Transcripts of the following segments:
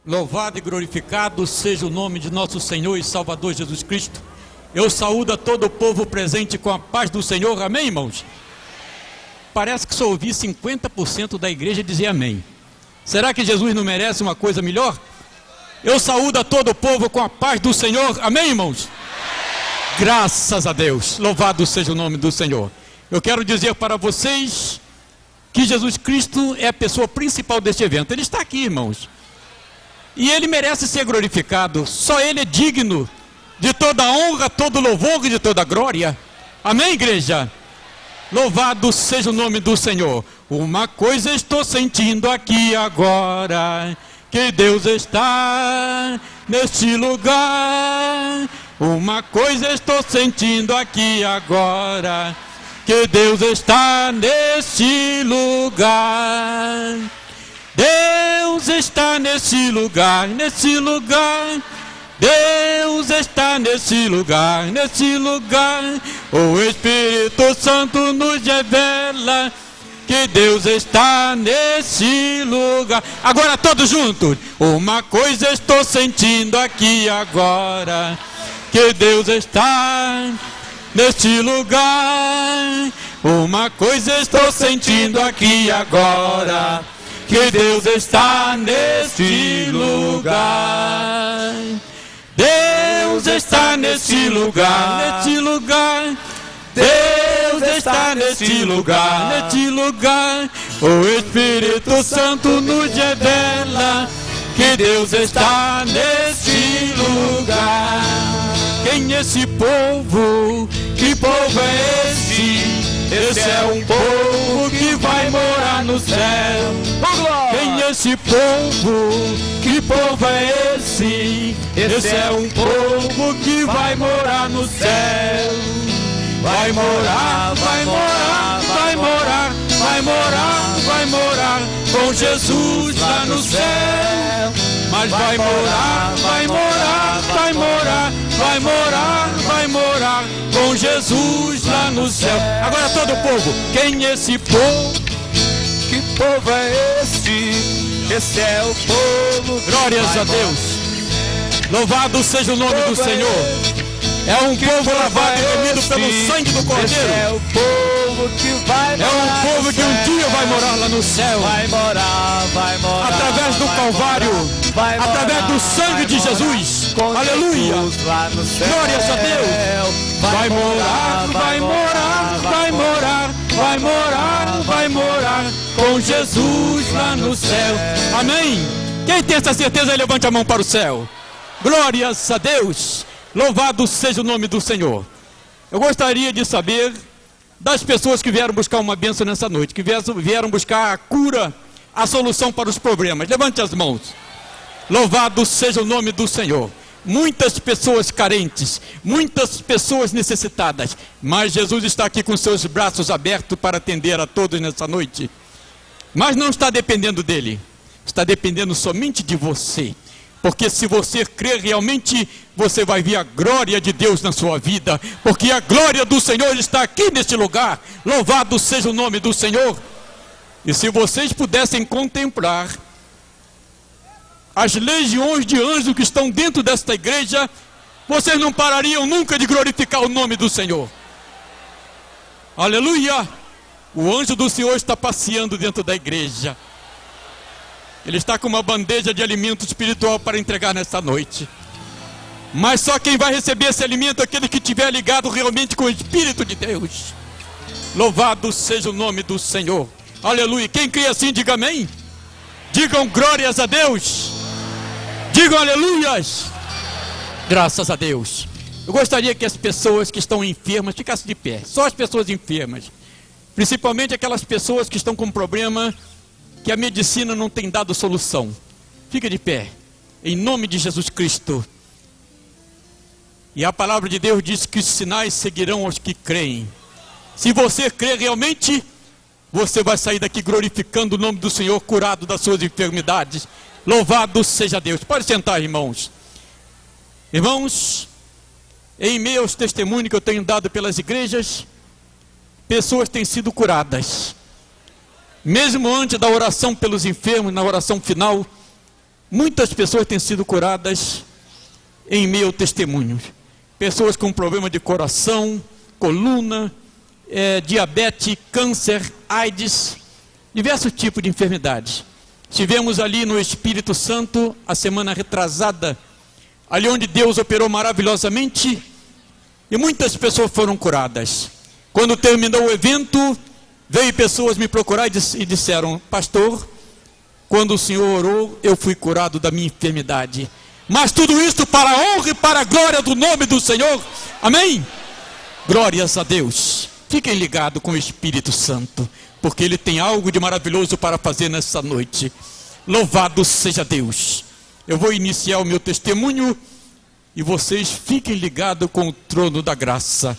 Louvado e glorificado seja o nome de nosso Senhor e Salvador Jesus Cristo. Eu saúdo a todo o povo presente com a paz do Senhor. Amém, irmãos? Parece que só ouvi 50% da igreja dizer amém. Será que Jesus não merece uma coisa melhor? Eu saúdo a todo o povo com a paz do Senhor. Amém, irmãos? Graças a Deus. Louvado seja o nome do Senhor. Eu quero dizer para vocês que Jesus Cristo é a pessoa principal deste evento. Ele está aqui, irmãos. E Ele merece ser glorificado. Só Ele é digno de toda honra, todo louvor e de toda glória. Amém, igreja? Louvado seja o nome do Senhor. Uma coisa estou sentindo aqui agora, que Deus está neste lugar. Uma coisa estou sentindo aqui agora, que Deus está neste lugar. Deus está nesse lugar, nesse lugar. Deus está nesse lugar, nesse lugar. O Espírito Santo nos revela que Deus está nesse lugar. Agora todos juntos. Uma coisa estou sentindo aqui agora, que Deus está neste lugar. Uma coisa estou sentindo aqui agora, que Deus está neste lugar. Deus está neste lugar, neste lugar. Deus está neste lugar, neste lugar. O Espírito Santo nos revela que Deus está neste lugar. Quem é esse povo? Que povo é esse? Esse é um povo que vai morar no céu. Quem é esse povo? Que povo é esse? Esse é um povo que vai morar no céu. Vai morar, vai morar, vai morar, vai morar, vai morar com Jesus lá no céu. Mas vai morar, vai morar, vai morar, vai morar, vai morar com Jesus lá no céu. Agora todo o povo, quem é esse povo? Que povo é esse? Esse é o povo. Glórias a Deus. Louvado seja o nome do Senhor. É um povo lavado e remido pelo sangue do Cordeiro. É o povo que vai morar. É um povo que um dia vai morar lá no céu. Vai morar, vai morar. Através do Calvário, através do sangue de Jesus. Aleluia. Glórias a Deus. Vai morar, vai morar, vai morar, vai morar, vai morar com Jesus lá no céu. Amém? Quem tem essa certeza, levante a mão para o céu. Glórias a Deus. Louvado seja o nome do Senhor. Eu gostaria de saber das pessoas que vieram buscar uma bênção nessa noite, que vieram buscar a cura, a solução para os problemas. Levante as mãos. Louvado seja o nome do Senhor. Muitas pessoas carentes, muitas pessoas necessitadas, mas Jesus está aqui com seus braços abertos para atender a todos nessa noite. Mas não está dependendo dele, está dependendo somente de você. Porque se você crer realmente, você vai ver a glória de Deus na sua vida. Porque a glória do Senhor está aqui neste lugar. Louvado seja o nome do Senhor. E se vocês pudessem contemplar as legiões de anjos que estão dentro desta igreja, vocês não parariam nunca de glorificar o nome do Senhor. Aleluia! O anjo do Senhor está passeando dentro da igreja. Ele está com uma bandeja de alimento espiritual para entregar nesta noite. Mas só quem vai receber esse alimento é aquele que estiver ligado realmente com o Espírito de Deus. Louvado seja o nome do Senhor. Aleluia. Quem crê assim, diga amém. Digam glórias a Deus. Digam aleluias. Graças a Deus. Eu gostaria que as pessoas que estão enfermas ficassem de pé. Só as pessoas enfermas. Principalmente aquelas pessoas que estão com problema que a medicina não tem dado solução. Fica de pé, em nome de Jesus Cristo. E a palavra de Deus diz que os sinais seguirão aos que creem. Se você crer realmente, você vai sair daqui glorificando o nome do Senhor, curado das suas enfermidades. Louvado seja Deus. Pode sentar, irmãos. Irmãos, em meio aos testemunhos que eu tenho dado pelas igrejas, pessoas têm sido curadas. Mesmo antes da oração pelos enfermos, na oração final, Muitas pessoas têm sido curadas em meio ao testemunho. Pessoas com problema de coração, coluna, diabetes, câncer, AIDS, diversos tipos de enfermidades. Estivemos ali no Espírito Santo a semana retrasada, ali onde Deus operou maravilhosamente e muitas pessoas foram curadas. Quando terminou o evento, veio pessoas me procurar e disseram: pastor, quando o senhor orou, eu fui curado da minha enfermidade. Mas tudo isso para a honra e para a glória do nome do Senhor. Amém? Glórias a Deus. Fiquem ligados com o Espírito Santo, porque Ele tem algo de maravilhoso para fazer nessa noite. Louvado seja Deus. Eu vou iniciar o meu testemunho e vocês fiquem ligados com o trono da graça,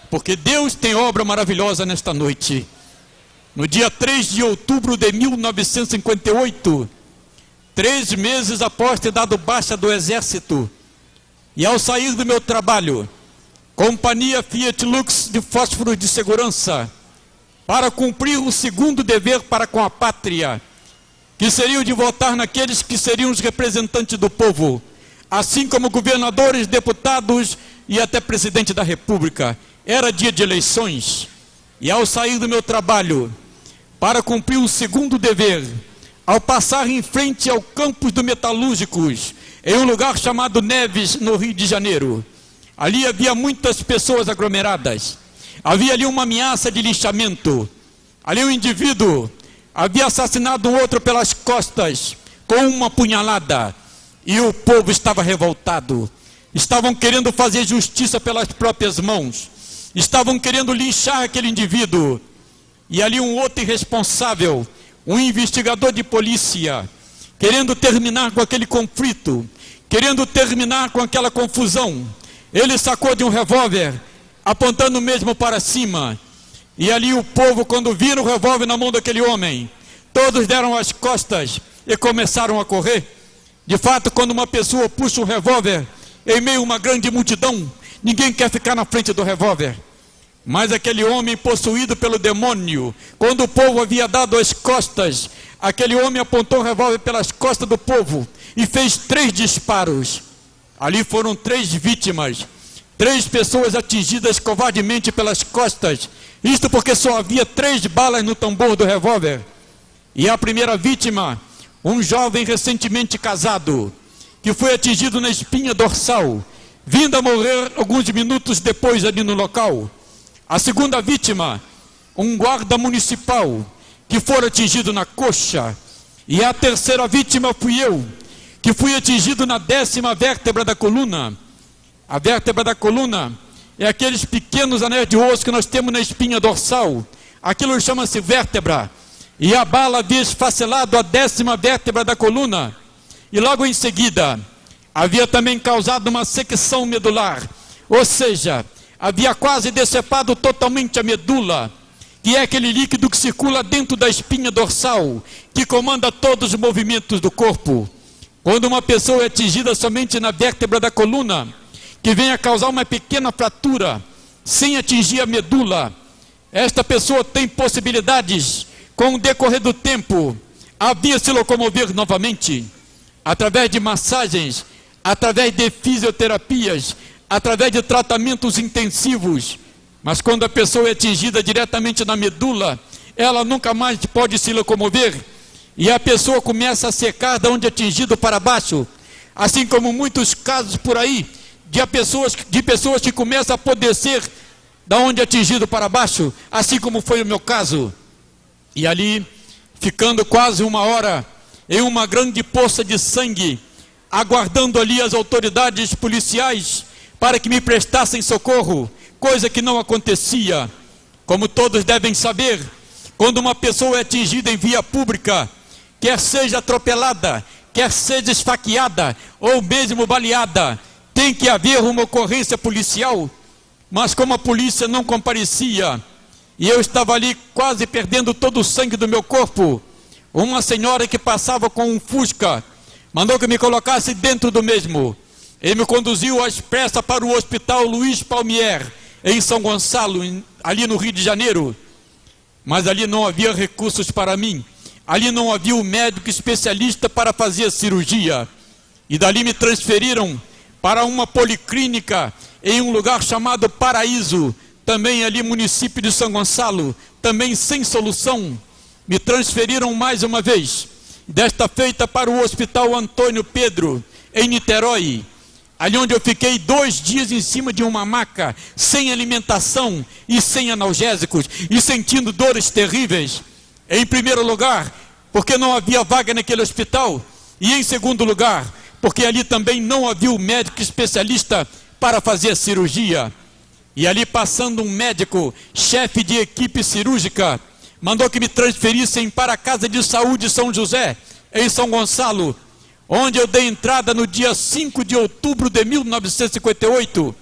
porque Deus tem obra maravilhosa nesta noite. No dia 3 de outubro de 1958, 3 meses após ter dado baixa do exército, e ao sair do meu trabalho, companhia Fiat Lux de fósforos de segurança, para cumprir o segundo dever para com a pátria, que seria o de votar naqueles que seriam os representantes do povo, assim como governadores, deputados e até presidente da República. Era dia de eleições, e ao sair do meu trabalho, para cumprir o segundo dever, ao passar em frente ao campus do Metalúrgicos, em um lugar chamado Neves, no Rio de Janeiro, ali havia muitas pessoas aglomeradas, havia ali uma ameaça de linchamento, ali um indivíduo havia assassinado um outro pelas costas, com uma punhalada, e o povo estava revoltado, estavam querendo fazer justiça pelas próprias mãos, estavam querendo linchar aquele indivíduo, e ali um outro irresponsável, um investigador de polícia, querendo terminar com aquele conflito, querendo terminar com aquela confusão, ele sacou de um revólver, apontando mesmo para cima, e ali o povo, quando viram o revólver na mão daquele homem, todos deram as costas e começaram a correr. De fato, quando uma pessoa puxa um revólver em meio a uma grande multidão, ninguém quer ficar na frente do revólver. Mas aquele homem possuído pelo demônio, quando o povo havia dado as costas, aquele homem apontou o revólver pelas costas do povo e fez 3 disparos. Ali foram 3 vítimas, 3 pessoas atingidas covardemente pelas costas, isto porque só havia 3 balas no tambor do revólver. E a primeira vítima, um jovem recentemente casado, que foi atingido na espinha dorsal, vindo a morrer alguns minutos depois ali no local. A segunda vítima, um guarda municipal, que foi atingido na coxa. E a terceira vítima fui eu, que fui atingido na 10ª vértebra da coluna. A vértebra da coluna é aqueles pequenos anéis de osso que nós temos na espinha dorsal. Aquilo chama-se vértebra. E a bala havia esfacelado a 10ª vértebra da coluna. E logo em seguida, havia também causado uma secção medular. Ou seja, havia quase decepado totalmente a medula, que é aquele líquido que circula dentro da espinha dorsal, que comanda todos os movimentos do corpo. Quando uma pessoa é atingida somente na vértebra da coluna, que vem a causar uma pequena fratura, sem atingir a medula, esta pessoa tem possibilidades, com o decorrer do tempo, a vir se locomover novamente, através de massagens, através de fisioterapias, através de tratamentos intensivos. Mas quando a pessoa é atingida diretamente na medula, ela nunca mais pode se locomover, e a pessoa começa a secar de onde é atingido para baixo, assim como muitos casos por aí, de pessoas que começam a apodrecer da onde é atingido para baixo, assim como foi o meu caso. E ali, ficando quase 1 hora, em uma grande poça de sangue, aguardando ali as autoridades policiais, para que me prestassem socorro, coisa que não acontecia. Como todos devem saber, quando uma pessoa é atingida em via pública, quer seja atropelada, quer seja esfaqueada, ou mesmo baleada, tem que haver uma ocorrência policial. Mas como a polícia não comparecia, e eu estava ali quase perdendo todo o sangue do meu corpo, uma senhora que passava com um Fusca, mandou que me colocasse dentro do mesmo. Ele me conduziu às pressas para o Hospital Luiz Palmier, em São Gonçalo, ali no Rio de Janeiro. Mas ali não havia recursos para mim. ali não havia um médico especialista para fazer a cirurgia. E dali me transferiram para uma policlínica em um lugar chamado Paraíso, também ali município de São Gonçalo, também sem solução. Me transferiram mais uma vez, desta feita para o Hospital Antônio Pedro, em Niterói, ali onde eu fiquei 2 dias em cima de uma maca, sem alimentação e sem analgésicos, e sentindo dores terríveis. Em primeiro lugar, porque não havia vaga naquele hospital, e em segundo lugar, porque ali também não havia um médico especialista para fazer a cirurgia. E ali passando um médico, chefe de equipe cirúrgica, mandou que me transferissem para a Casa de Saúde São José, em São Gonçalo, onde eu dei entrada no dia 5 de outubro de 1958,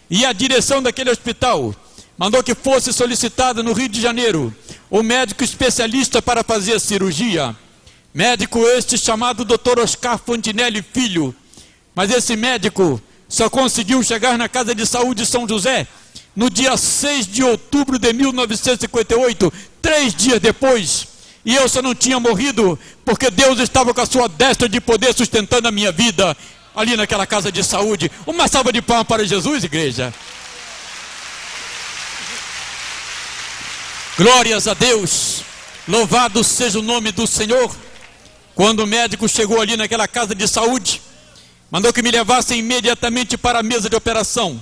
e a direção daquele hospital mandou que fosse solicitado no Rio de Janeiro o médico especialista para fazer a cirurgia. Médico este chamado Dr. Oscar Fontinelli Filho. Mas esse médico só conseguiu chegar na Casa de Saúde São José no dia 6 de outubro de 1958, 3 dias depois. E eu só não tinha morrido porque Deus estava com a sua destra de poder sustentando a minha vida ali naquela casa de saúde. Uma salva de palmas para Jesus, igreja. Glórias a Deus. Louvado seja o nome do Senhor. Quando o médico chegou ali naquela casa de saúde, mandou que me levassem imediatamente para a mesa de operação.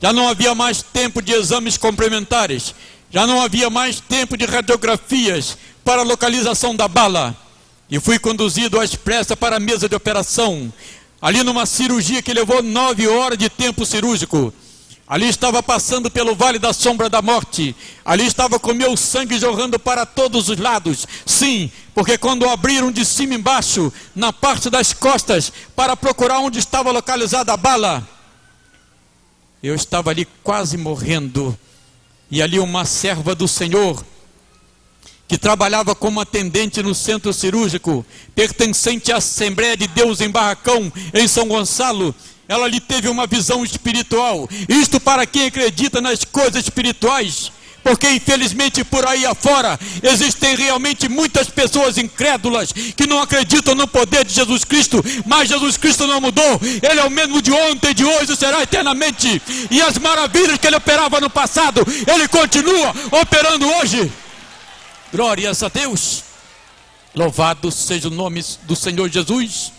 Já não havia mais tempo de exames complementares. Já não havia mais tempo de radiografias para a localização da bala. E fui conduzido às pressas para a mesa de operação. Ali numa cirurgia que levou 9 horas de tempo cirúrgico. Ali estava passando pelo vale da sombra da morte. Ali estava com meu sangue jorrando para todos os lados. Sim, porque quando abriram de cima embaixo, na parte das costas, para procurar onde estava localizada a bala, eu estava ali quase morrendo. E ali uma serva do Senhor, que trabalhava como atendente no centro cirúrgico, pertencente à Assembleia de Deus em Barracão, em São Gonçalo, ela lhe teve uma visão espiritual. Isto para quem acredita nas coisas espirituais, porque infelizmente por aí afora existem realmente muitas pessoas incrédulas que não acreditam no poder de Jesus Cristo. Mas Jesus Cristo não mudou. Ele é o mesmo de ontem, de hoje e será eternamente. E as maravilhas que ele operava no passado, ele continua operando hoje. Glórias a Deus. Louvado seja o nome do Senhor Jesus.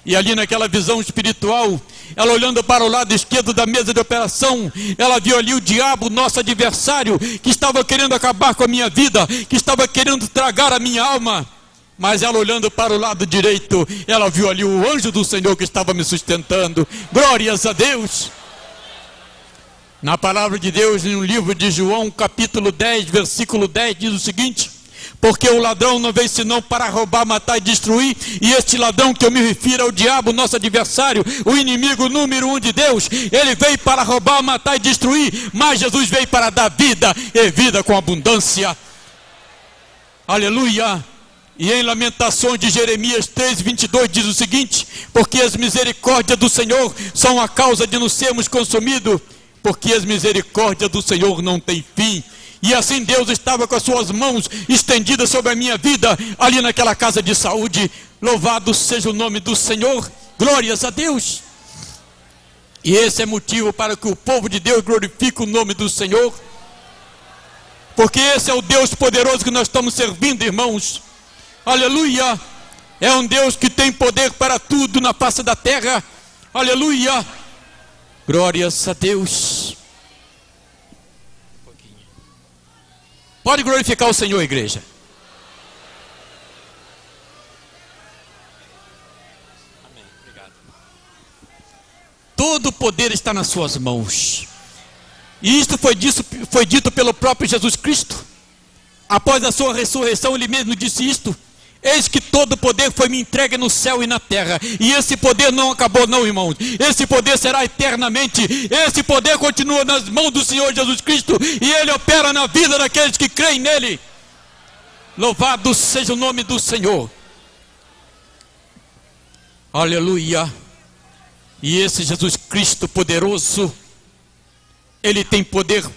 E ali naquela visão espiritual, ela olhando para o lado esquerdo da mesa de operação, ela viu ali o diabo, nosso adversário, que estava querendo acabar com a minha vida, que estava querendo tragar a minha alma. Mas ela olhando para o lado direito, ela viu ali o anjo do Senhor que estava me sustentando. Glórias a Deus. Na palavra de Deus, no livro de João, capítulo 10, versículo 10, diz o seguinte: porque o ladrão não veio senão para roubar, matar e destruir. E este ladrão que eu me refiro é o diabo, nosso adversário, o inimigo número 1 de Deus. Ele veio para roubar, matar e destruir, mas Jesus veio para dar vida, e vida com abundância. Aleluia. E em Lamentações de Jeremias 3:22 diz o seguinte: porque as misericórdias do Senhor são a causa de nos sermos consumidos, porque as misericórdias do Senhor não têm fim. E assim Deus estava com as suas mãos estendidas sobre a minha vida, ali naquela casa de saúde. Louvado seja o nome do Senhor. Glórias a Deus. E esse é motivo para que o povo de Deus glorifique o nome do Senhor, porque esse é o Deus poderoso que nós estamos servindo, irmãos. Aleluia. É um Deus que tem poder para tudo na face da terra. Aleluia. Glórias a Deus. Pode glorificar o Senhor, igreja. Amém. Obrigado. Todo o poder está nas suas mãos. E isto foi dito pelo próprio Jesus Cristo. Após a sua ressurreição, ele mesmo disse isto: eis que todo o poder foi me entregue no céu e na terra. E esse poder não acabou não, irmãos. Esse poder será eternamente. Esse poder continua nas mãos do Senhor Jesus Cristo, e Ele opera na vida daqueles que creem nele. Louvado seja o nome do Senhor. Aleluia. E esse Jesus Cristo poderoso, Ele tem poder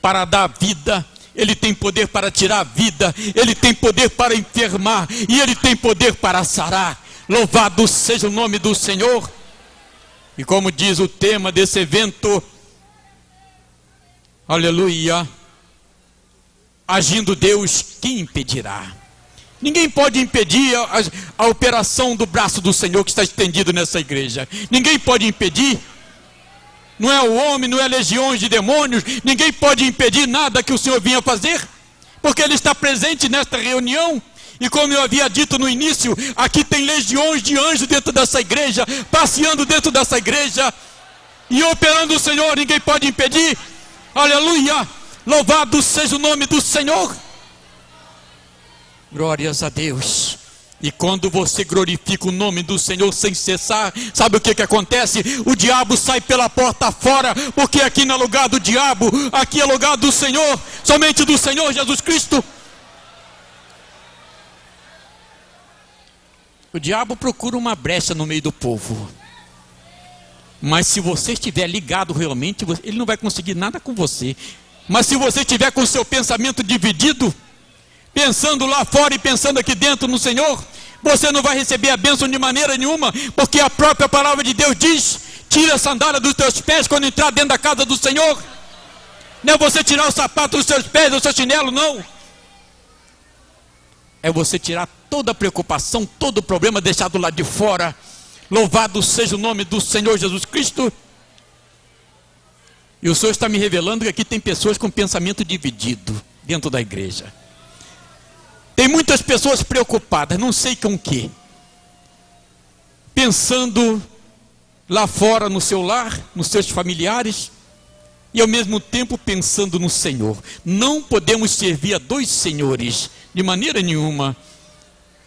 para dar vida Ele tem poder para tirar a vida, Ele tem poder para enfermar, e Ele tem poder para sarar. Louvado seja o nome do Senhor. E como diz o tema desse evento, aleluia, agindo Deus, quem impedirá? Ninguém pode impedir a operação do braço do Senhor que está estendido nessa igreja. Ninguém pode impedir. Não é o homem, não é legiões de demônios. Ninguém pode impedir nada que o Senhor vinha fazer, porque Ele está presente nesta reunião. E como eu havia dito no início, aqui tem legiões de anjos dentro dessa igreja, passeando dentro dessa igreja e operando o Senhor. Ninguém pode impedir. Aleluia, louvado seja o nome do Senhor. Glórias a Deus. E quando você glorifica o nome do Senhor sem cessar, sabe o que acontece? O diabo sai pela porta fora, porque aqui não é lugar do diabo, aqui é lugar do Senhor, somente do Senhor Jesus Cristo. O diabo procura uma brecha no meio do povo, mas se você estiver ligado realmente, ele não vai conseguir nada com você. Mas se você estiver com o seu pensamento dividido, pensando lá fora e pensando aqui dentro no Senhor, você não vai receber a bênção de maneira nenhuma, porque a própria palavra de Deus diz: tira a sandália dos teus pés quando entrar dentro da casa do Senhor. Não é você tirar o sapato dos seus pés, do seu chinelo, não. É você tirar toda a preocupação, todo o problema, deixar do lado de fora. Louvado seja o nome do Senhor Jesus Cristo. E o Senhor está me revelando que aqui tem pessoas com pensamento dividido dentro da igreja. Tem muitas pessoas preocupadas, não sei com o quê, pensando lá fora no seu lar, nos seus familiares, e ao mesmo tempo pensando no Senhor. Não podemos servir a dois senhores, de maneira nenhuma.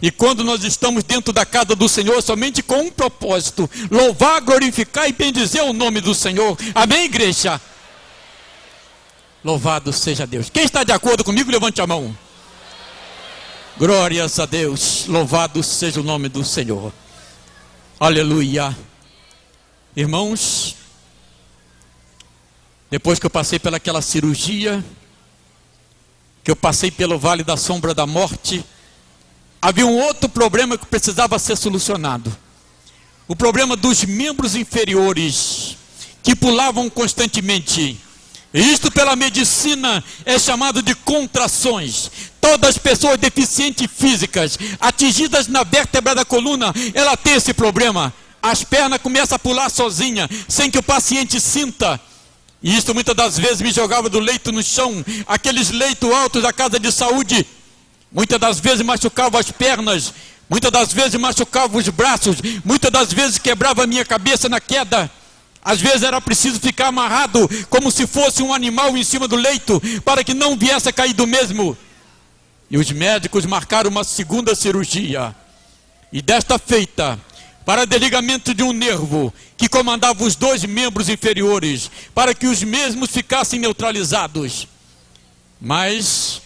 E quando nós estamos dentro da casa do Senhor, somente com um propósito: louvar, glorificar e bendizer o nome do Senhor. Amém, igreja? Louvado seja Deus. Quem está de acordo comigo, levante a mão. Glórias a Deus, louvado seja o nome do Senhor. Aleluia. Irmãos, depois que eu passei pelaquela cirurgia, que eu passei pelo vale da sombra da morte, havia um outro problema que precisava ser solucionado. O problema dos membros inferiores, que pulavam constantemente. Isto pela medicina é chamado de contrações. Todas as pessoas deficientes físicas, atingidas na vértebra da coluna, ela tem esse problema. As pernas começam a pular sozinha, sem que o paciente sinta. E isso muitas das vezes me jogava do leito no chão, aqueles leitos altos da casa de saúde. Muitas das vezes machucava as pernas, muitas das vezes machucava os braços, muitas das vezes quebrava a minha cabeça na queda. Às vezes era preciso ficar amarrado como se fosse um animal em cima do leito, para que não viesse a cair do mesmo. E os médicos marcaram uma segunda cirurgia. E desta feita, para desligamento de um nervo que comandava os dois membros inferiores, para que os mesmos ficassem neutralizados. Mas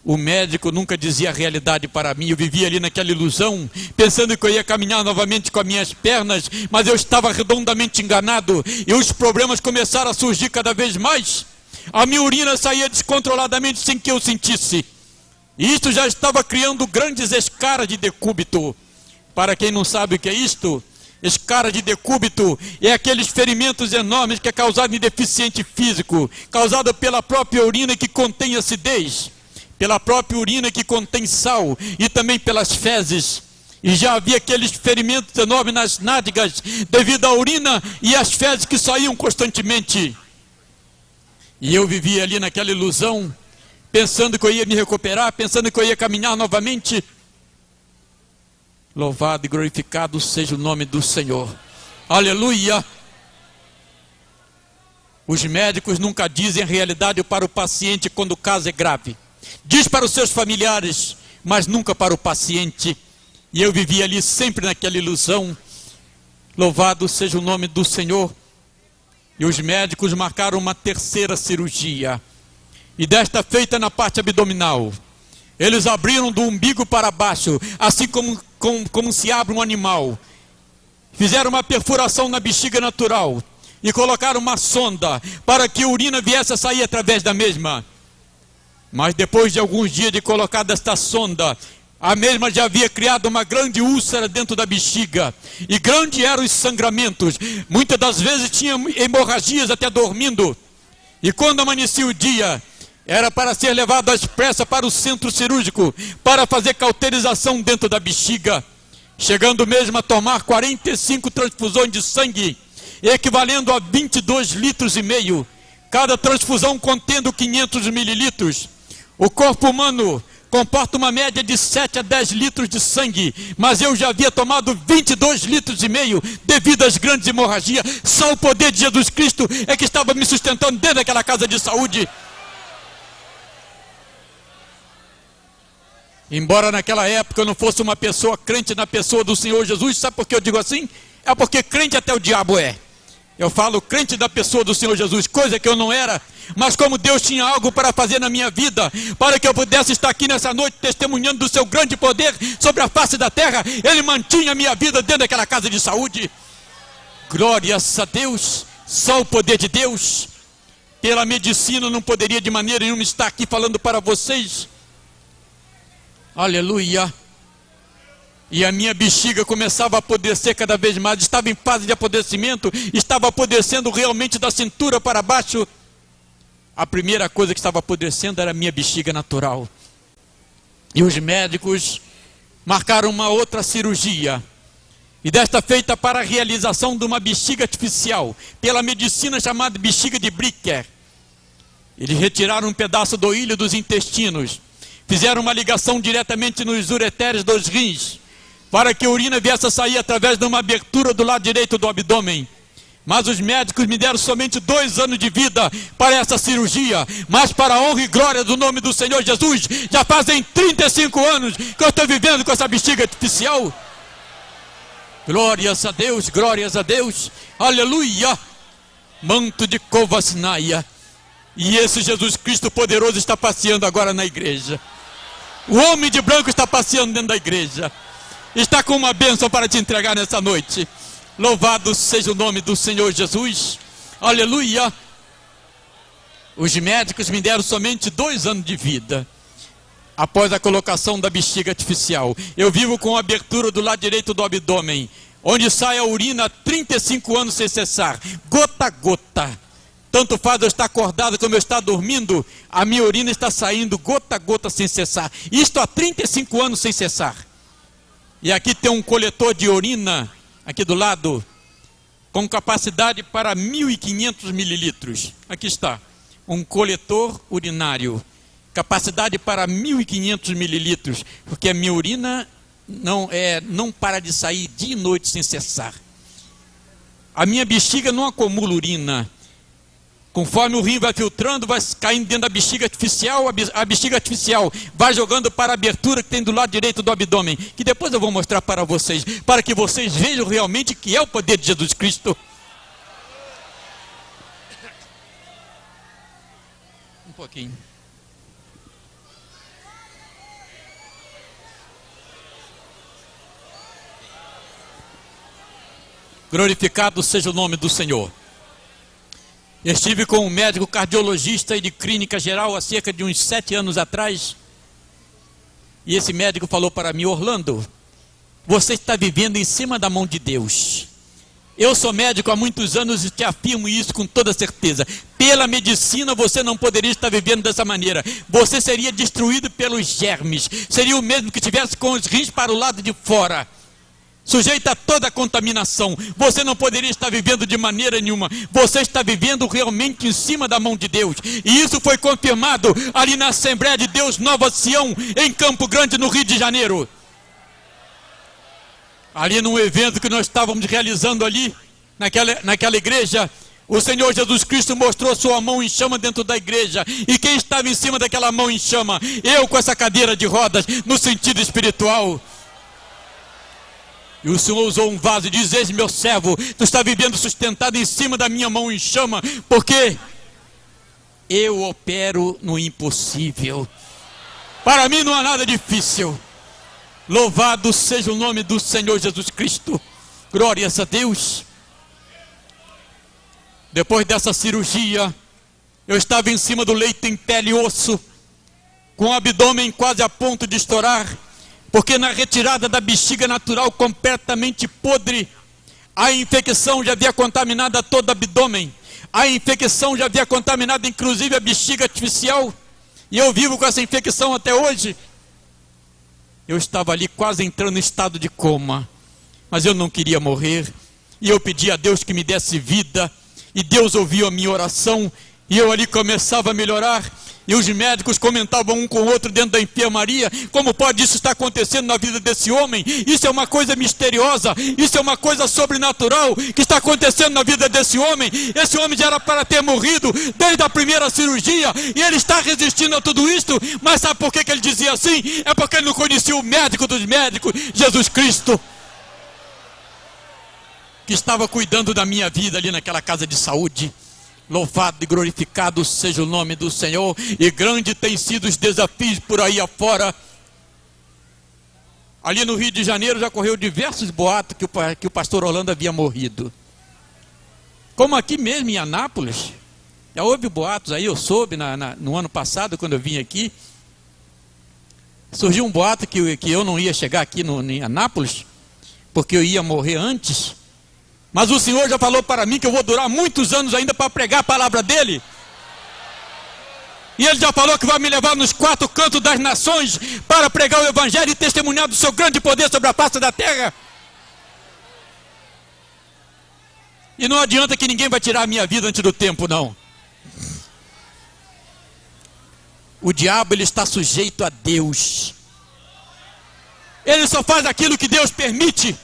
o médico nunca dizia a realidade para mim. Eu vivia ali naquela ilusão, pensando que eu ia caminhar novamente com as minhas pernas, mas eu estava redondamente enganado, e os problemas começaram a surgir cada vez mais. A minha urina saía descontroladamente sem que eu sentisse, e isto já estava criando grandes escaras de decúbito. Para quem não sabe o que é isto, escara de decúbito é aqueles ferimentos enormes que é causado em deficiente físico, causado pela própria urina que contém acidez, pela própria urina que contém sal, e também pelas fezes. E já havia aqueles ferimentos enormes nas nádegas, devido à urina e às fezes que saíam constantemente. E eu vivia ali naquela ilusão, pensando que eu ia me recuperar, pensando que eu ia caminhar novamente. Louvado e glorificado seja o nome do Senhor. Aleluia. Os médicos nunca dizem a realidade para o paciente quando o caso é grave. Diz para os seus familiares, mas nunca para o paciente. E eu vivia ali sempre naquela ilusão. Louvado seja o nome do Senhor. E os médicos marcaram uma terceira cirurgia. E desta feita na parte abdominal. Eles abriram do umbigo para baixo, assim como se abre um animal. Fizeram uma perfuração na bexiga natural e colocaram uma sonda para que a urina viesse a sair através da mesma. Mas depois de alguns dias de colocar esta sonda, a mesma já havia criado uma grande úlcera dentro da bexiga. E grandes eram os sangramentos. Muitas das vezes tinha hemorragias até dormindo. E quando amanhecia o dia, era para ser levado às pressas para o centro cirúrgico, para fazer cauterização dentro da bexiga. Chegando mesmo a tomar 45 transfusões de sangue, equivalendo a 22 litros e meio. Cada transfusão contendo 500 mililitros. O corpo humano comporta uma média de 7 a 10 litros de sangue, mas eu já havia tomado 22 litros e meio devido às grandes hemorragias. Só o poder de Jesus Cristo é que estava me sustentando dentro daquela casa de saúde. Embora naquela época eu não fosse uma pessoa crente na pessoa do Senhor Jesus, sabe por que eu digo assim? É porque crente até o diabo é. Eu falo crente da pessoa do Senhor Jesus, coisa que eu não era, mas como Deus tinha algo para fazer na minha vida, para que eu pudesse estar aqui nessa noite testemunhando do seu grande poder sobre a face da terra, Ele mantinha a minha vida dentro daquela casa de saúde. Glórias a Deus, só o poder de Deus. Pela medicina eu não poderia de maneira nenhuma estar aqui falando para vocês. Aleluia. E a minha bexiga começava a apodrecer cada vez mais. Estava em fase de apodrecimento. Estava apodrecendo realmente da cintura para baixo. A primeira coisa que estava apodrecendo era a minha bexiga natural. E os médicos marcaram uma outra cirurgia. E desta feita para a realização de uma bexiga artificial. Pela medicina chamada bexiga de Bricker. Eles retiraram um pedaço do ilho dos intestinos. Fizeram uma ligação diretamente nos ureteres dos rins, para que a urina viesse a sair através de uma abertura do lado direito do abdômen. Mas os médicos me deram somente 2 anos de vida para essa cirurgia. Mas para a honra e glória do nome do Senhor Jesus, já fazem 35 anos que eu estou vivendo com essa bexiga artificial. Glórias a Deus, glórias a Deus. Aleluia. Manto de Kovasnaia. E esse Jesus Cristo poderoso está passeando agora na igreja. O homem de branco está passeando dentro da igreja. Está com uma bênção para te entregar nessa noite. Louvado seja o nome do Senhor Jesus. Aleluia. Os médicos me deram somente 2 anos de vida. Após a colocação da bexiga artificial. Eu vivo com a abertura do lado direito do abdômen, onde sai a urina há 35 anos sem cessar. Gota a gota. Tanto faz eu estar acordado como eu estar dormindo, a minha urina está saindo gota a gota sem cessar. Isto há 35 anos sem cessar. E aqui tem um coletor de urina, aqui do lado, com capacidade para 1.500 mililitros. Aqui está, um coletor urinário, capacidade para 1.500 mililitros, porque a minha urina não para de sair dia e noite sem cessar. A minha bexiga não acumula urina. Conforme o rim vai filtrando, vai caindo dentro da bexiga artificial, a bexiga artificial vai jogando para a abertura que tem do lado direito do abdômen, que depois eu vou mostrar para vocês, para que vocês vejam realmente que é o poder de Jesus Cristo. Um pouquinho. Glorificado seja o nome do Senhor. Eu estive com um médico cardiologista e de clínica geral há cerca de uns 7 anos atrás. E esse médico falou para mim: Orlando, você está vivendo em cima da mão de Deus. Eu sou médico há muitos anos e te afirmo isso com toda certeza. Pela medicina você não poderia estar vivendo dessa maneira. Você seria destruído pelos germes. Seria o mesmo que tivesse com os rins para o lado de fora, sujeita a toda a contaminação. Você não poderia estar vivendo de maneira nenhuma. Você está vivendo realmente em cima da mão de Deus. E isso foi confirmado ali na Assembleia de Deus Nova Sião, em Campo Grande, no Rio de Janeiro. Ali num evento que nós estávamos realizando ali, naquela igreja, o Senhor Jesus Cristo mostrou sua mão em chama dentro da igreja. E quem estava em cima daquela mão em chama? Eu com essa cadeira de rodas, no sentido espiritual. E o Senhor usou um vaso e diz: eis meu servo, tu está vivendo sustentado em cima da minha mão em chama, porque eu opero no impossível. Para mim não há nada difícil. Louvado seja o nome do Senhor Jesus Cristo. Glórias a Deus. Depois dessa cirurgia, eu estava em cima do leito em pele e osso, com o abdômen quase a ponto de estourar, porque na retirada da bexiga natural completamente podre, a infecção já havia contaminado todo o abdômen, a infecção já havia contaminado inclusive a bexiga artificial, e eu vivo com essa infecção até hoje. Eu estava ali quase entrando em estado de coma, mas eu não queria morrer, e eu pedi a Deus que me desse vida, e Deus ouviu a minha oração, e eu ali começava a melhorar, e os médicos comentavam um com o outro dentro da enfermaria: como pode isso estar acontecendo na vida desse homem? Isso é uma coisa misteriosa, isso é uma coisa sobrenatural que está acontecendo na vida desse homem. Esse homem já era para ter morrido desde a primeira cirurgia, e ele está resistindo a tudo isto. Mas sabe por que ele dizia assim? É porque ele não conhecia o médico dos médicos, Jesus Cristo, que estava cuidando da minha vida ali naquela casa de saúde. Louvado e glorificado seja o nome do Senhor, e grande tem sido os desafios por aí afora. Ali no Rio de Janeiro já correu diversos boatos que o pastor Orlando havia morrido. Como aqui mesmo em Anápolis, já houve boatos aí, eu soube no ano passado quando eu vim aqui. Surgiu um boato que eu não ia chegar aqui em Anápolis, porque eu ia morrer antes. Mas o Senhor já falou para mim que eu vou durar muitos anos ainda para pregar a palavra dEle. E Ele já falou que vai me levar nos 4 cantos das nações para pregar o Evangelho e testemunhar do seu grande poder sobre a face da terra. E não adianta que ninguém vai tirar a minha vida antes do tempo, não. O diabo, ele está sujeito a Deus. Ele só faz aquilo que Deus permite.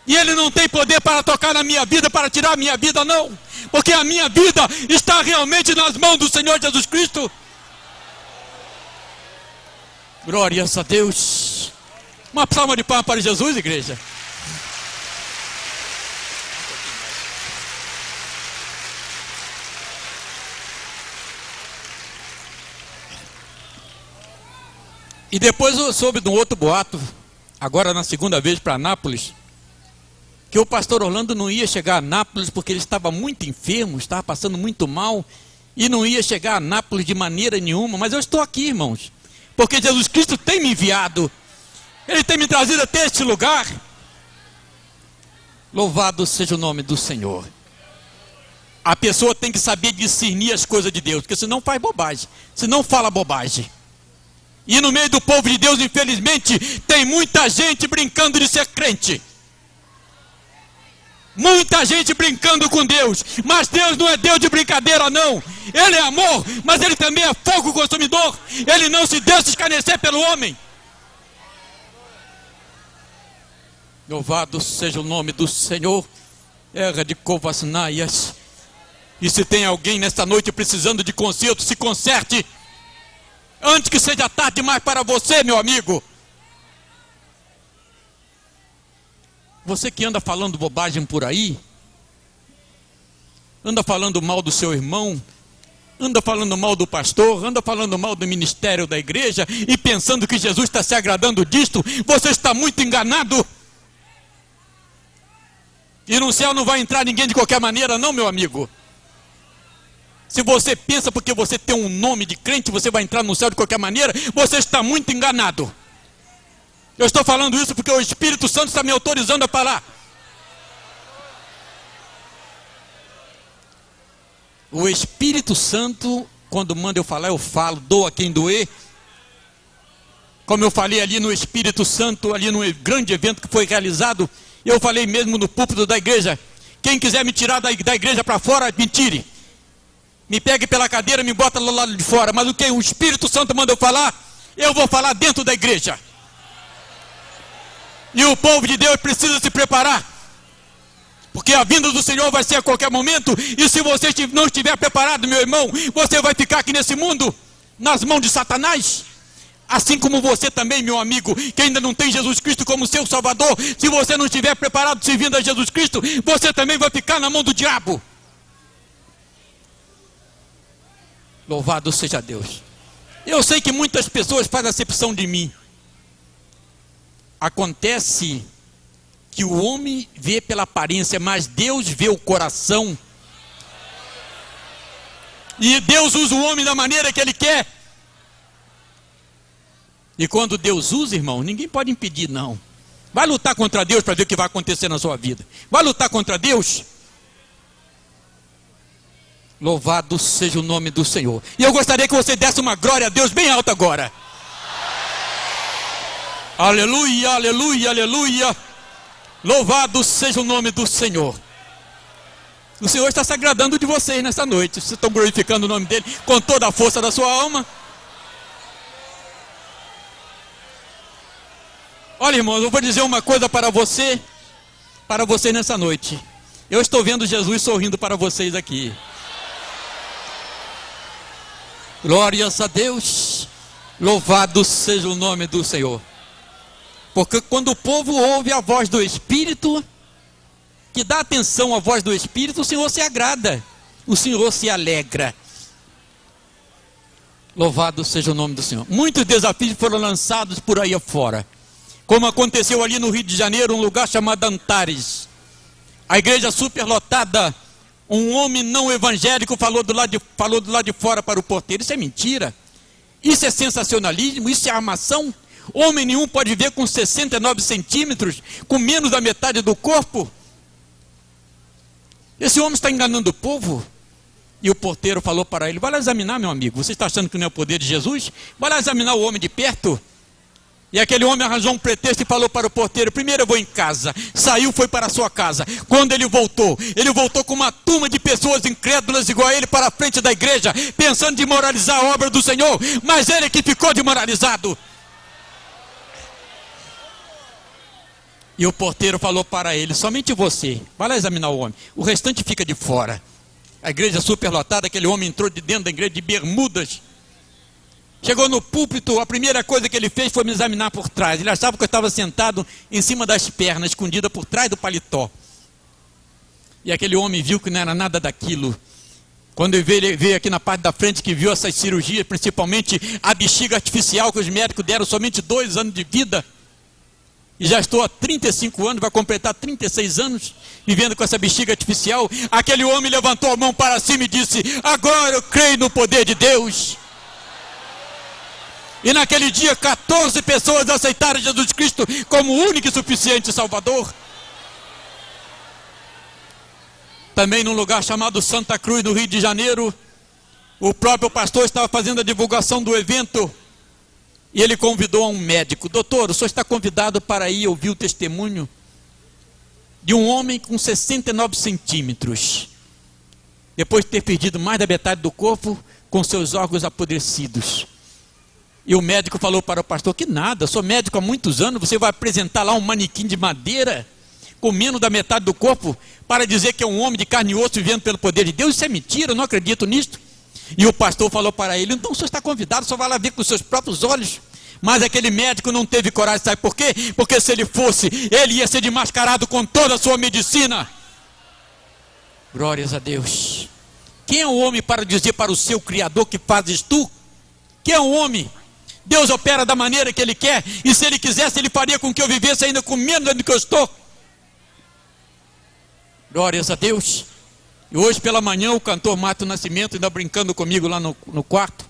E ele não tem poder para tocar na minha vida, para tirar a minha vida, não. Porque a minha vida está realmente nas mãos do Senhor Jesus Cristo. Glórias a Deus. Uma salva de palmas para Jesus, igreja. E depois eu soube de um outro boato, agora na segunda vez para Anápolis, que o pastor Orlando não ia chegar a Anápolis porque ele estava muito enfermo, estava passando muito mal, e não ia chegar a Anápolis de maneira nenhuma. Mas eu estou aqui, irmãos, porque Jesus Cristo tem me enviado, Ele tem me trazido até este lugar. Louvado seja o nome do Senhor. A pessoa tem que saber discernir as coisas de Deus, porque senão faz bobagem, senão fala bobagem. E no meio do povo de Deus, infelizmente, tem muita gente brincando de ser crente. Muita gente brincando com Deus, mas Deus não é Deus de brincadeira, não. Ele é amor, mas Ele também é fogo consumidor. Ele não se deixa escarnecer pelo homem. Louvado seja o nome do Senhor. Erra de Covasnaias. E se tem alguém nesta noite precisando de conserto, se conserte antes que seja tarde demais para você, meu amigo. Você que anda falando bobagem por aí, anda falando mal do seu irmão, anda falando mal do pastor, anda falando mal do ministério da igreja e pensando que Jesus está se agradando disto, você está muito enganado. E no céu não vai entrar ninguém de qualquer maneira, não, meu amigo. Se você pensa porque você tem um nome de crente, você vai entrar no céu de qualquer maneira, você está muito enganado. Eu estou falando isso porque o Espírito Santo está me autorizando a falar. O Espírito Santo, quando manda eu falar, eu falo, dou a quem doer. Como eu falei ali no Espírito Santo, ali no grande evento que foi realizado, eu falei mesmo no púlpito da igreja: quem quiser me tirar da igreja para fora, me tire. Me pegue pela cadeira, me bota lá de fora. Mas o que o Espírito Santo manda eu falar, eu vou falar dentro da igreja. E o povo de Deus precisa se preparar, porque a vinda do Senhor vai ser a qualquer momento. E se você não estiver preparado, meu irmão, você vai ficar aqui nesse mundo nas mãos de Satanás. Assim como você também, meu amigo, que ainda não tem Jesus Cristo como seu Salvador. Se você não estiver preparado servindo a Jesus Cristo, você também vai ficar na mão do diabo. Louvado seja Deus. Eu sei que muitas pessoas fazem acepção de mim. Acontece que o homem vê pela aparência, mas Deus vê o coração. E Deus usa o homem da maneira que Ele quer. E quando Deus usa, irmão, ninguém pode impedir, não. Vai lutar contra Deus para ver o que vai acontecer na sua vida. Vai lutar contra Deus? Louvado seja o nome do Senhor. E eu gostaria que você desse uma glória a Deus bem alta agora. Aleluia, aleluia, aleluia. Louvado seja o nome do Senhor. O Senhor está se agradando de vocês nessa noite. Vocês estão glorificando o nome dele com toda a força da sua alma. Olha, irmãos, eu vou dizer uma coisa para você nessa noite. Eu estou vendo Jesus sorrindo para vocês aqui. Glórias a Deus. Louvado seja o nome do Senhor. Porque quando o povo ouve a voz do Espírito, que dá atenção à voz do Espírito, o Senhor se agrada, o Senhor se alegra. Louvado seja o nome do Senhor. Muitos desafios foram lançados por aí afora, como aconteceu ali no Rio de Janeiro, um lugar chamado Antares. A igreja superlotada, um homem não evangélico falou do lado de fora para o porteiro. Isso é mentira, isso é sensacionalismo, isso é armação. Homem nenhum pode ver com 69 centímetros, com menos da metade do corpo. Esse homem está enganando o povo. E o porteiro falou para ele: vai lá examinar, meu amigo. Você está achando que não é o poder de Jesus? Vai lá examinar o homem de perto. E aquele homem arranjou um pretexto e falou para o porteiro: primeiro eu vou em casa. Saiu, foi para a sua casa. Quando ele voltou com uma turma de pessoas incrédulas igual a ele para a frente da igreja, pensando de moralizar a obra do Senhor. Mas ele que ficou demoralizado. E o porteiro falou para ele: somente você, vai lá examinar o homem, o restante fica de fora. A igreja superlotada, aquele homem entrou de dentro da igreja de bermudas. Chegou no púlpito, a primeira coisa que ele fez foi me examinar por trás. Ele achava que eu estava sentado em cima das pernas, escondida por trás do paletó. E aquele homem viu que não era nada daquilo. Quando ele veio aqui na parte da frente, que viu essas cirurgias, principalmente a bexiga artificial, que os médicos deram somente 2 anos de vida. E já estou há 35 anos, vai completar 36 anos, vivendo com essa bexiga artificial. Aquele homem levantou a mão para cima e disse: agora eu creio no poder de Deus. E naquele dia 14 pessoas aceitaram Jesus Cristo como único e suficiente Salvador. Também num lugar chamado Santa Cruz, no Rio de Janeiro, o próprio pastor estava fazendo a divulgação do evento. E ele convidou a um médico: doutor, o senhor está convidado para ir ouvir o testemunho de um homem com 69 centímetros, depois de ter perdido mais da metade do corpo, com seus órgãos apodrecidos. E o médico falou para o pastor: que nada, sou médico há muitos anos, você vai apresentar lá um manequim de madeira, com menos da metade do corpo, para dizer que é um homem de carne e osso vivendo pelo poder de Deus? Isso é mentira, eu não acredito nisto. E o pastor falou para ele: então o senhor está convidado, só vai lá ver com os seus próprios olhos. Mas aquele médico não teve coragem, sabe por quê? Porque se ele fosse, ele ia ser desmascarado com toda a sua medicina. Glórias a Deus. Quem é o homem para dizer para o seu Criador que fazes tu? Quem é o homem? Deus opera da maneira que Ele quer, e se Ele quisesse, Ele faria com que eu vivesse ainda com menos do que eu estou. Glórias a Deus. E hoje pela manhã o cantor Mato Nascimento ainda brincando comigo lá no quarto,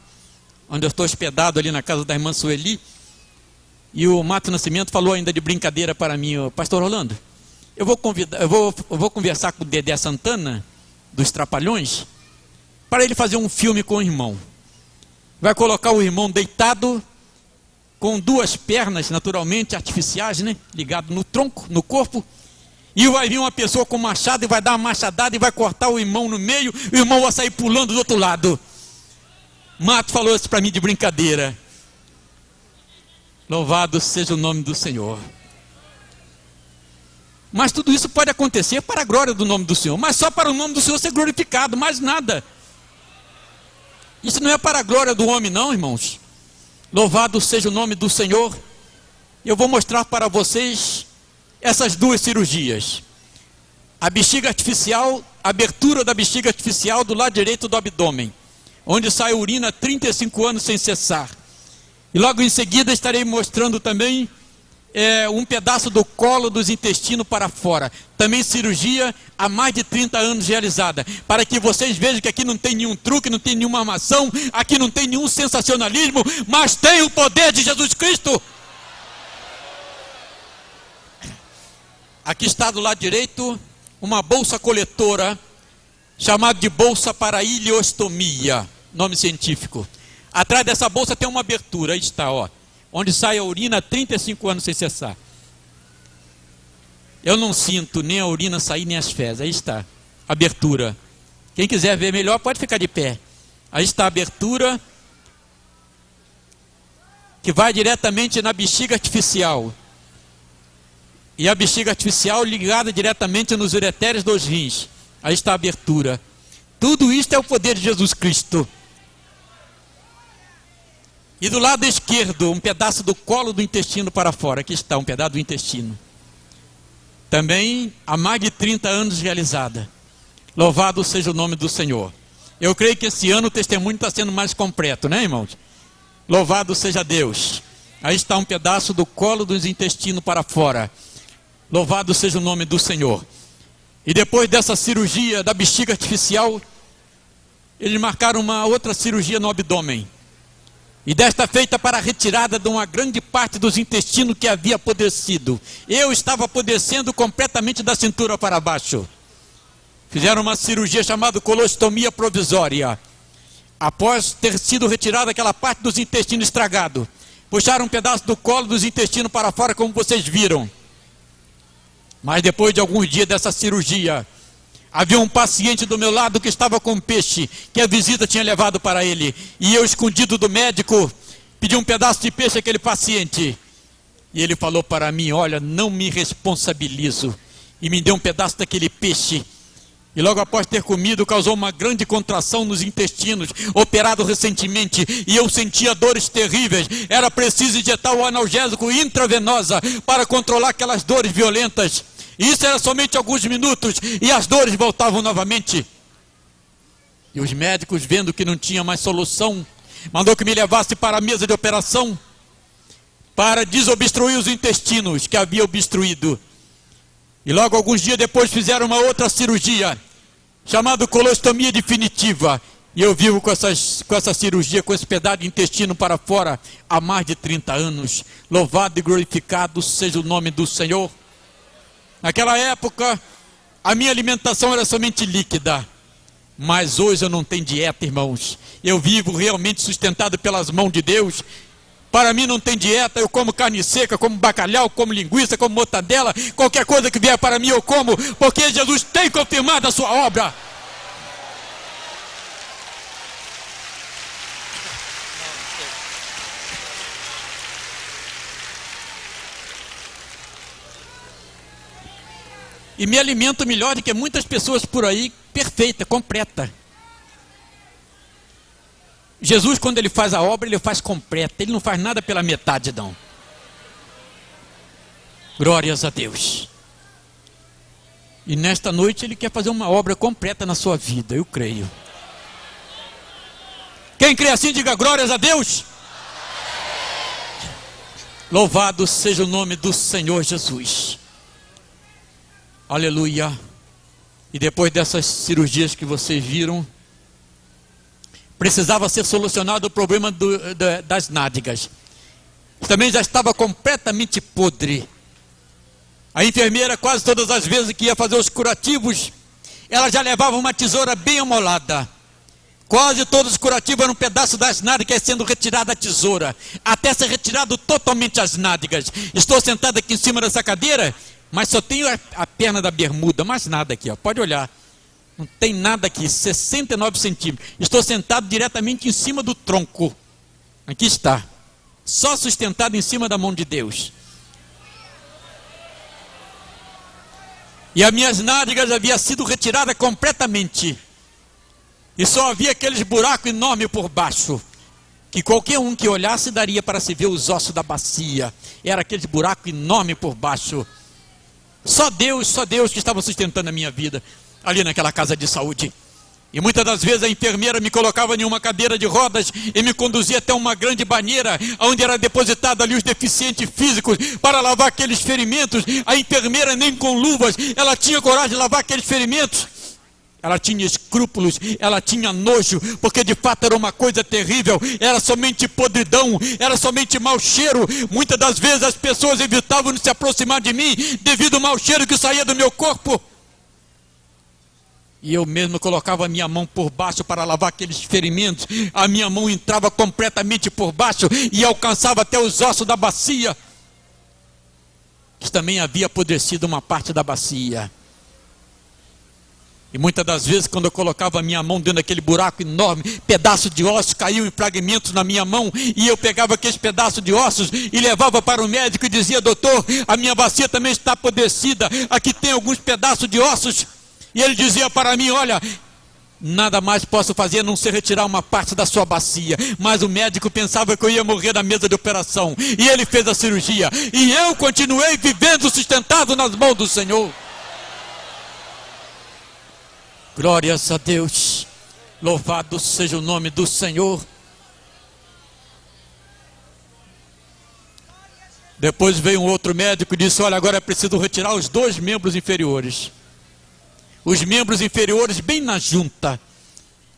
onde eu estou hospedado ali na casa da irmã Sueli. E o Mato Nascimento falou ainda de brincadeira para mim: pastor Orlando, eu vou conversar com o Dedé Santana, dos Trapalhões, para ele fazer um filme com o irmão. Vai colocar o irmão deitado, com 2 pernas naturalmente artificiais, né, ligado no tronco, no corpo. E vai vir uma pessoa com machado e vai dar uma machadada e vai cortar o irmão no meio, e o irmão vai sair pulando do outro lado. Mato falou isso para mim de brincadeira. Louvado seja o nome do Senhor. Mas tudo isso pode acontecer para a glória do nome do Senhor, mas só para o nome do Senhor ser glorificado, mais nada. Isso não é para a glória do homem não, irmãos. Louvado seja o nome do Senhor. Eu vou mostrar para vocês essas 2 cirurgias. A bexiga artificial, a abertura da bexiga artificial do lado direito do abdômen, onde sai urina há 35 anos sem cessar. E logo em seguida estarei mostrando também um pedaço do colo dos intestinos para fora. Também cirurgia há mais de 30 anos realizada. Para que vocês vejam que aqui não tem nenhum truque, não tem nenhuma armação, aqui não tem nenhum sensacionalismo, mas tem o poder de Jesus Cristo. Aqui está do lado direito uma bolsa coletora, chamada de bolsa para ileostomia, nome científico. Atrás dessa bolsa tem uma abertura, aí está, ó, onde sai a urina há 35 anos sem cessar. Eu não sinto nem a urina sair, nem as fezes. Aí está, abertura. Quem quiser ver melhor pode ficar de pé. Aí está a abertura, que vai diretamente na bexiga artificial. E a bexiga artificial ligada diretamente nos ureteres dos rins. Aí está a abertura. Tudo isto é o poder de Jesus Cristo. E do lado esquerdo, um pedaço do colo do intestino para fora. Aqui está um pedaço do intestino. Também há mais de 30 anos realizada. Louvado seja o nome do Senhor. Eu creio que esse ano o testemunho está sendo mais completo, né, irmãos? Louvado seja Deus. Aí está um pedaço do colo dos intestinos para fora. Louvado seja o nome do Senhor. E depois dessa cirurgia da bexiga artificial, eles marcaram uma outra cirurgia no abdômen. E desta feita para a retirada de uma grande parte dos intestinos que havia apodrecido. Eu estava apodrecendo completamente da cintura para baixo. Fizeram uma cirurgia chamada colostomia provisória. Após ter sido retirada aquela parte dos intestinos estragado, puxaram um pedaço do colo dos intestinos para fora, como vocês viram. Mas depois de alguns dias dessa cirurgia, havia um paciente do meu lado que estava com um peixe, que a visita tinha levado para ele. E eu, escondido do médico, pedi um pedaço de peixe àquele paciente. E ele falou para mim: olha, não me responsabilizo. E me deu um pedaço daquele peixe. E logo após ter comido, causou uma grande contração nos intestinos, operado recentemente, e eu sentia dores terríveis. Era preciso injetar o analgésico intravenosa para controlar aquelas dores violentas. E isso era somente alguns minutos, e as dores voltavam novamente. E os médicos, vendo que não tinha mais solução, mandou que me levasse para a mesa de operação, para desobstruir os intestinos que havia obstruído. E logo alguns dias depois fizeram uma outra cirurgia, chamada colostomia definitiva. E eu vivo com essa cirurgia, com esse pedaço de intestino para fora, há mais de 30 anos. Louvado e glorificado seja o nome do Senhor. Naquela época, a minha alimentação era somente líquida. Mas hoje eu não tenho dieta, irmãos. Eu vivo realmente sustentado pelas mãos de Deus. Para mim não tem dieta, eu como carne seca, como bacalhau, como linguiça, como mortadela, qualquer coisa que vier para mim eu como, porque Jesus tem confirmado a sua obra. E me alimento melhor do que muitas pessoas por aí, perfeita, completa. Jesus, quando ele faz a obra, ele faz completa. Ele não faz nada pela metade, não. Glórias a Deus. E nesta noite ele quer fazer uma obra completa na sua vida, eu creio. Quem crê assim, diga glórias a Deus. Louvado seja o nome do Senhor Jesus. Aleluia. E depois dessas cirurgias que vocês viram, precisava ser solucionado o problema das nádegas. Também já estava completamente podre. A enfermeira, quase todas as vezes que ia fazer os curativos, ela já levava uma tesoura bem amolada. Quase todos os curativos eram um pedaço das nádegas sendo retirada a tesoura, até ser retirado totalmente as nádegas. Estou sentado aqui em cima dessa cadeira, mas só tenho a perna da bermuda, mais nada aqui, ó. Pode olhar. Não tem nada aqui, 69 centímetros. Estou sentado diretamente em cima do tronco. Aqui está. Só sustentado em cima da mão de Deus. E as minhas nádegas haviam sido retiradas completamente. E só havia aqueles buracos enormes por baixo, que qualquer um que olhasse daria para se ver os ossos da bacia. Era aquele buraco enorme por baixo. Só Deus que estava sustentando a minha vida ali naquela casa de saúde. E muitas das vezes a enfermeira me colocava em uma cadeira de rodas e me conduzia até uma grande banheira, onde era depositado ali os deficientes físicos para lavar aqueles ferimentos. A enfermeira nem com luvas, ela tinha coragem de lavar aqueles ferimentos. Ela tinha escrúpulos, ela tinha nojo, porque de fato era uma coisa terrível, era somente podridão, era somente mau cheiro. Muitas das vezes as pessoas evitavam de se aproximar de mim devido ao mau cheiro que saía do meu corpo. E eu mesmo colocava a minha mão por baixo para lavar aqueles ferimentos. A minha mão entrava completamente por baixo e alcançava até os ossos da bacia, que também havia apodrecido uma parte da bacia. E muitas das vezes, quando eu colocava a minha mão dentro daquele buraco enorme, pedaços de ossos caíam em fragmentos na minha mão, e eu pegava aqueles pedaços de ossos e levava para o médico e dizia: doutor, a minha bacia também está apodrecida, aqui tem alguns pedaços de ossos. E ele dizia para mim: olha, nada mais posso fazer a não ser retirar uma parte da sua bacia. Mas o médico pensava que eu ia morrer na mesa de operação, e ele fez a cirurgia, e eu continuei vivendo sustentado nas mãos do Senhor. Glórias a Deus, louvado seja o nome do Senhor. Depois veio um outro médico e disse: olha, agora é preciso retirar os 2 membros inferiores. Os membros inferiores bem na junta.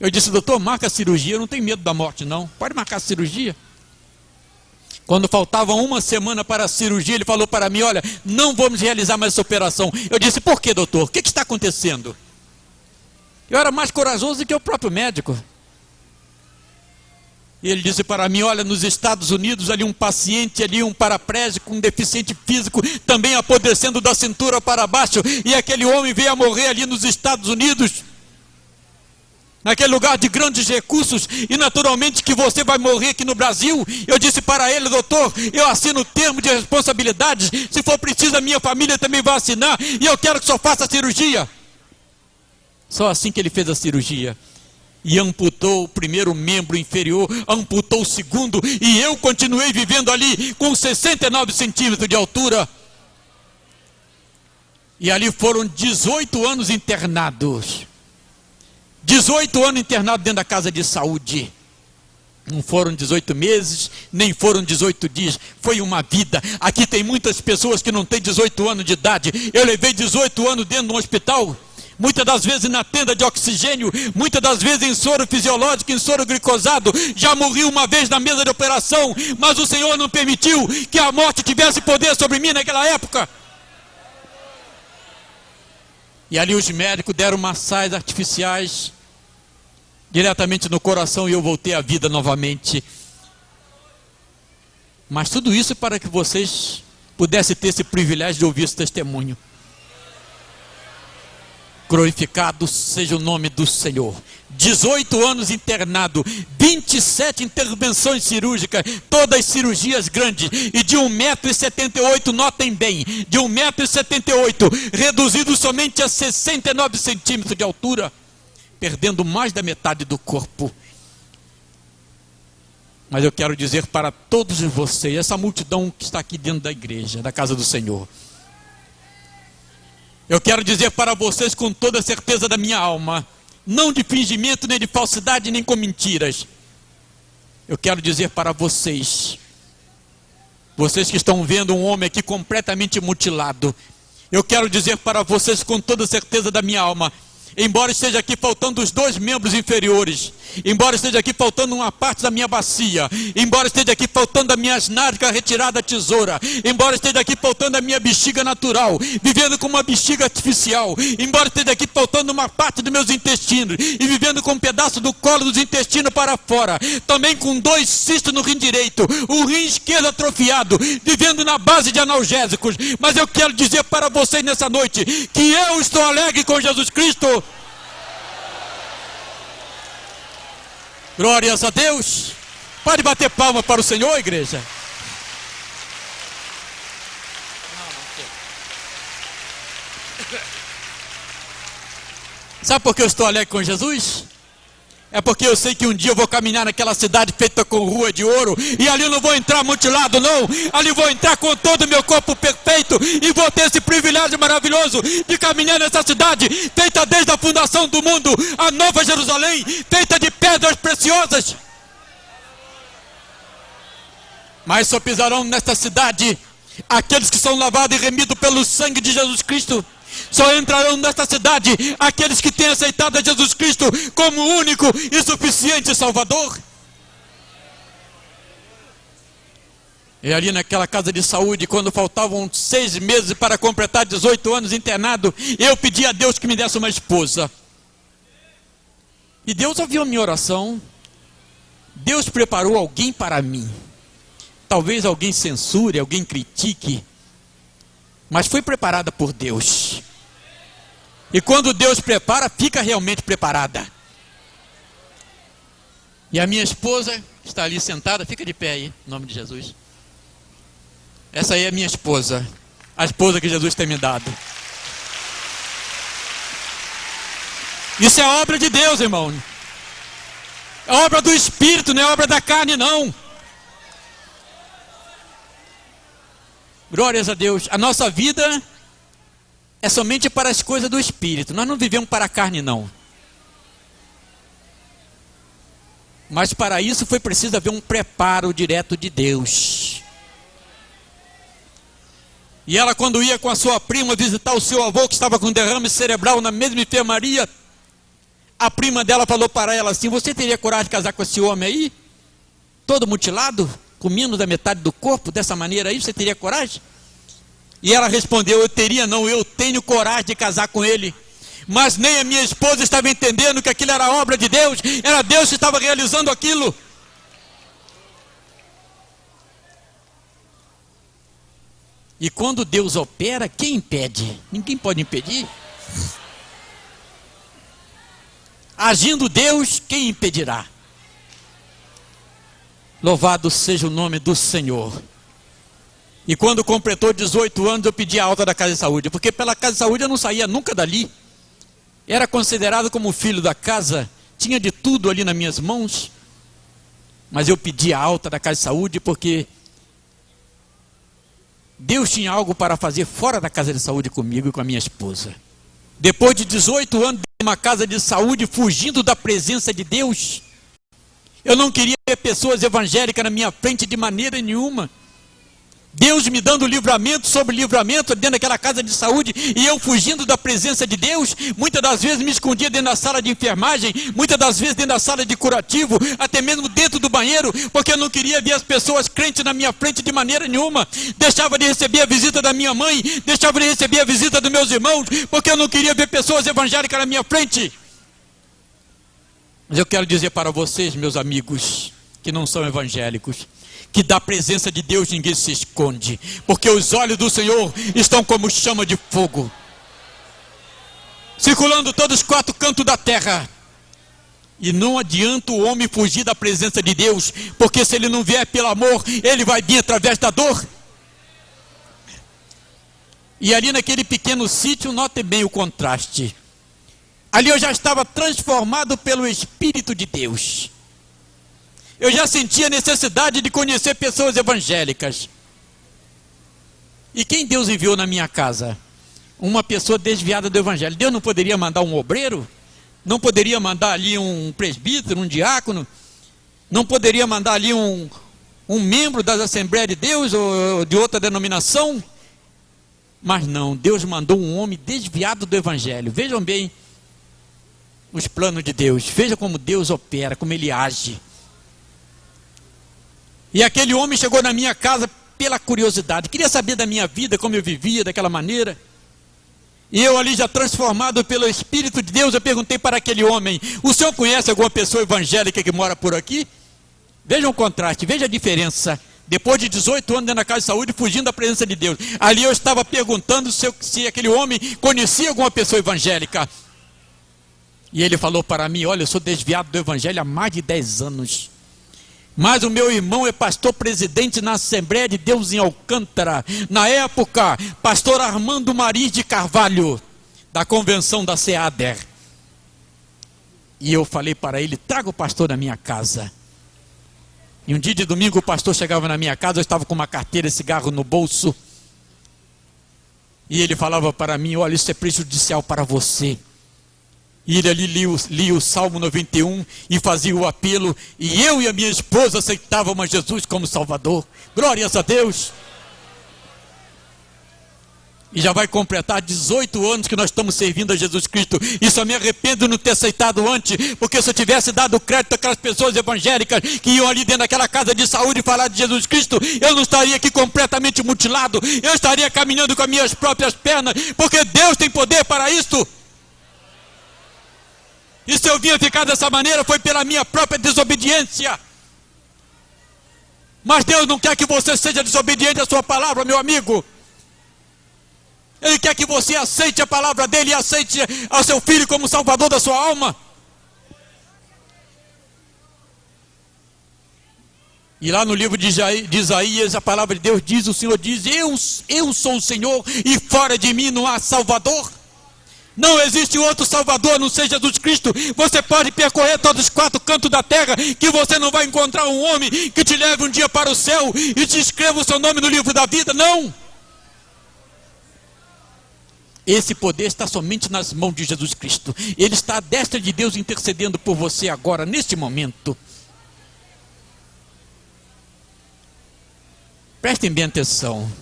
Eu disse: doutor, marca a cirurgia, eu não tenho medo da morte não, pode marcar a cirurgia. Quando faltava uma semana para a cirurgia, ele falou para mim: olha, não vamos realizar mais essa operação. Eu disse: por que, doutor? O que está acontecendo? Eu era mais corajoso do que o próprio médico. E ele disse para mim: olha, nos Estados Unidos, ali um paciente, ali um paraplégico, um deficiente físico, também apodrecendo da cintura para baixo, e aquele homem veio a morrer ali nos Estados Unidos, naquele lugar de grandes recursos, e naturalmente que você vai morrer aqui no Brasil. Eu disse para ele: doutor, eu assino o termo de responsabilidades, se for preciso a minha família também vai assinar, e eu quero que o senhor faça a cirurgia. Só assim que ele fez a cirurgia, e amputou o primeiro membro inferior, amputou o segundo, e eu continuei vivendo ali com 69 centímetros de altura. E ali foram 18 anos internados. 18 anos internados dentro da casa de saúde. Não foram 18 meses, nem foram 18 dias, foi uma vida. Aqui tem muitas pessoas que não têm 18 anos de idade. Eu levei 18 anos dentro de um hospital, muitas das vezes na tenda de oxigênio, muitas das vezes em soro fisiológico, em soro glicosado. Já morri uma vez na mesa de operação, mas o Senhor não permitiu que a morte tivesse poder sobre mim naquela época. E ali os médicos deram massagens artificiais diretamente no coração, e eu voltei à vida novamente. Mas tudo isso para que vocês pudessem ter esse privilégio de ouvir esse testemunho. Glorificado seja o nome do Senhor. 18 anos internado, 27 intervenções cirúrgicas, todas cirurgias grandes, e de 1,78 m, notem bem, de 1,78 m, reduzido somente a 69 centímetros de altura, perdendo mais da metade do corpo. Mas eu quero dizer para todos vocês, essa multidão que está aqui dentro da igreja, da casa do Senhor, eu quero dizer para vocês com toda a certeza da minha alma, não de fingimento, nem de falsidade, nem com mentiras. Eu quero dizer para vocês, vocês que estão vendo um homem aqui completamente mutilado, eu quero dizer para vocês com toda a certeza da minha alma, embora esteja aqui faltando os 2 membros inferiores, embora esteja aqui faltando uma parte da minha bacia, embora esteja aqui faltando as minhas nádegas retiradas a tesoura, embora esteja aqui faltando a minha bexiga natural, vivendo com uma bexiga artificial, embora esteja aqui faltando uma parte dos meus intestinos, e vivendo com um pedaço do colo dos intestinos para fora, também com 2 cistos no rim direito, o rim esquerdo atrofiado, vivendo na base de analgésicos. Mas eu quero dizer para vocês nessa noite, que eu estou alegre com Jesus Cristo. Glórias a Deus. Pode bater palma para o Senhor, igreja. Sabe por que eu estou alegre com Jesus? É porque eu sei que um dia eu vou caminhar naquela cidade feita com rua de ouro, e ali eu não vou entrar mutilado não, ali vou entrar com todo o meu corpo perfeito, e vou ter esse privilégio maravilhoso de caminhar nessa cidade, feita desde a fundação do mundo, a Nova Jerusalém, feita de pedras preciosas. Mas só pisarão nesta cidade aqueles que são lavados e remidos pelo sangue de Jesus Cristo. Só entrarão nesta cidade aqueles que têm aceitado a Jesus Cristo como único e suficiente Salvador. E ali naquela casa de saúde, quando faltavam 6 meses para completar 18 anos internado, eu pedi a Deus que me desse uma esposa. E Deus ouviu a minha oração. Deus preparou alguém para mim. Talvez alguém censure, alguém critique, mas foi preparada por Deus. E quando Deus prepara, fica realmente preparada. E a minha esposa está ali sentada, fica de pé aí, em nome de Jesus. Essa aí é a minha esposa, a esposa que Jesus tem me dado. Isso é obra de Deus, irmão. É obra do Espírito, não é obra da carne, não. Glórias a Deus. A nossa vida é somente para as coisas do Espírito. Nós não vivemos para a carne, não. Mas para isso foi preciso haver um preparo direto de Deus. E ela, quando ia com a sua prima visitar o seu avô, que estava com derrame cerebral na mesma enfermaria, a prima dela falou para ela assim: você teria coragem de casar com esse homem aí? Todo mutilado? Com menos da metade do corpo, dessa maneira aí, você teria coragem? E ela respondeu: eu teria não, eu tenho coragem de casar com ele. Mas nem a minha esposa estava entendendo que aquilo era obra de Deus, era Deus que estava realizando aquilo. E quando Deus opera, quem impede? Ninguém pode impedir. Agindo Deus, quem impedirá? Louvado seja o nome do Senhor. E quando completou 18 anos, eu pedi a alta da casa de saúde, porque pela casa de saúde eu não saía nunca dali. Era considerado como filho da casa, tinha de tudo ali nas minhas mãos. Mas eu pedi a alta da casa de saúde porque Deus tinha algo para fazer fora da casa de saúde comigo e com a minha esposa. Depois de 18 anos de uma casa de saúde, fugindo da presença de Deus, eu não queria ver pessoas evangélicas na minha frente de maneira nenhuma. Deus me dando livramento sobre livramento dentro daquela casa de saúde, e eu fugindo da presença de Deus. Muitas das vezes me escondia dentro da sala de enfermagem, muitas das vezes dentro da sala de curativo, até mesmo dentro do banheiro, porque eu não queria ver as pessoas crentes na minha frente de maneira nenhuma. Deixava de receber a visita da minha mãe, deixava de receber a visita dos meus irmãos, porque eu não queria ver pessoas evangélicas na minha frente. Mas eu quero dizer para vocês, meus amigos, que não são evangélicos, que da presença de Deus ninguém se esconde, porque os olhos do Senhor estão como chama de fogo, circulando todos os 4 cantos da terra. E não adianta o homem fugir da presença de Deus, porque se ele não vier pelo amor, ele vai vir através da dor. E ali naquele pequeno sítio, note bem o contraste. Ali eu já estava transformado pelo Espírito de Deus. Eu já sentia necessidade de conhecer pessoas evangélicas. E quem Deus enviou na minha casa? Uma pessoa desviada do evangelho. Deus não poderia mandar um obreiro? Não poderia mandar ali um presbítero, um diácono? Não poderia mandar ali um membro das Assembleias de Deus ou de outra denominação? Mas não, Deus mandou um homem desviado do evangelho. Vejam bem os planos de Deus. Veja como Deus opera, como Ele age. E aquele homem chegou na minha casa pela curiosidade, queria saber da minha vida, como eu vivia daquela maneira. E eu ali já transformado pelo Espírito de Deus, eu perguntei para aquele homem: o senhor conhece alguma pessoa evangélica que mora por aqui? Veja o contraste, veja a diferença. Depois de 18 anos dentro da casa de saúde, fugindo da presença de Deus, ali eu estava perguntando se aquele homem conhecia alguma pessoa evangélica. E ele falou para mim: olha, eu sou desviado do evangelho há mais de 10 anos. Mas o meu irmão é pastor presidente na Assembleia de Deus em Alcântara. Na época, pastor Armando Marins de Carvalho, da convenção da SEADER. E eu falei para ele: traga o pastor na minha casa. E um dia de domingo o pastor chegava na minha casa, eu estava com uma carteira e cigarro no bolso. E ele falava para mim: olha, isso é prejudicial para você. E ele ali lia o Salmo 91 e fazia o apelo. E eu e a minha esposa aceitávamos a Jesus como Salvador. Glórias a Deus. E já vai completar 18 anos que nós estamos servindo a Jesus Cristo. E só me arrependo de não ter aceitado antes, porque se eu tivesse dado crédito àquelas pessoas evangélicas que iam ali dentro daquela casa de saúde falar de Jesus Cristo, eu não estaria aqui completamente mutilado, eu estaria caminhando com as minhas próprias pernas, porque Deus tem poder para isso. E se eu vinha ficar dessa maneira, foi pela minha própria desobediência. Mas Deus não quer que você seja desobediente à sua palavra, meu amigo. Ele quer que você aceite a palavra dele e aceite ao seu filho como salvador da sua alma. E lá no livro de Isaías, a palavra de Deus diz, o Senhor diz: eu sou o Senhor e fora de mim não há salvador. Não existe outro salvador a não ser Jesus Cristo. Você pode percorrer todos os 4 cantos da terra, que você não vai encontrar um homem que te leve um dia para o céu e te escreva o seu nome no livro da vida, não. Esse poder está somente nas mãos de Jesus Cristo. Ele está à destra de Deus intercedendo por você agora, neste momento. Prestem bem atenção.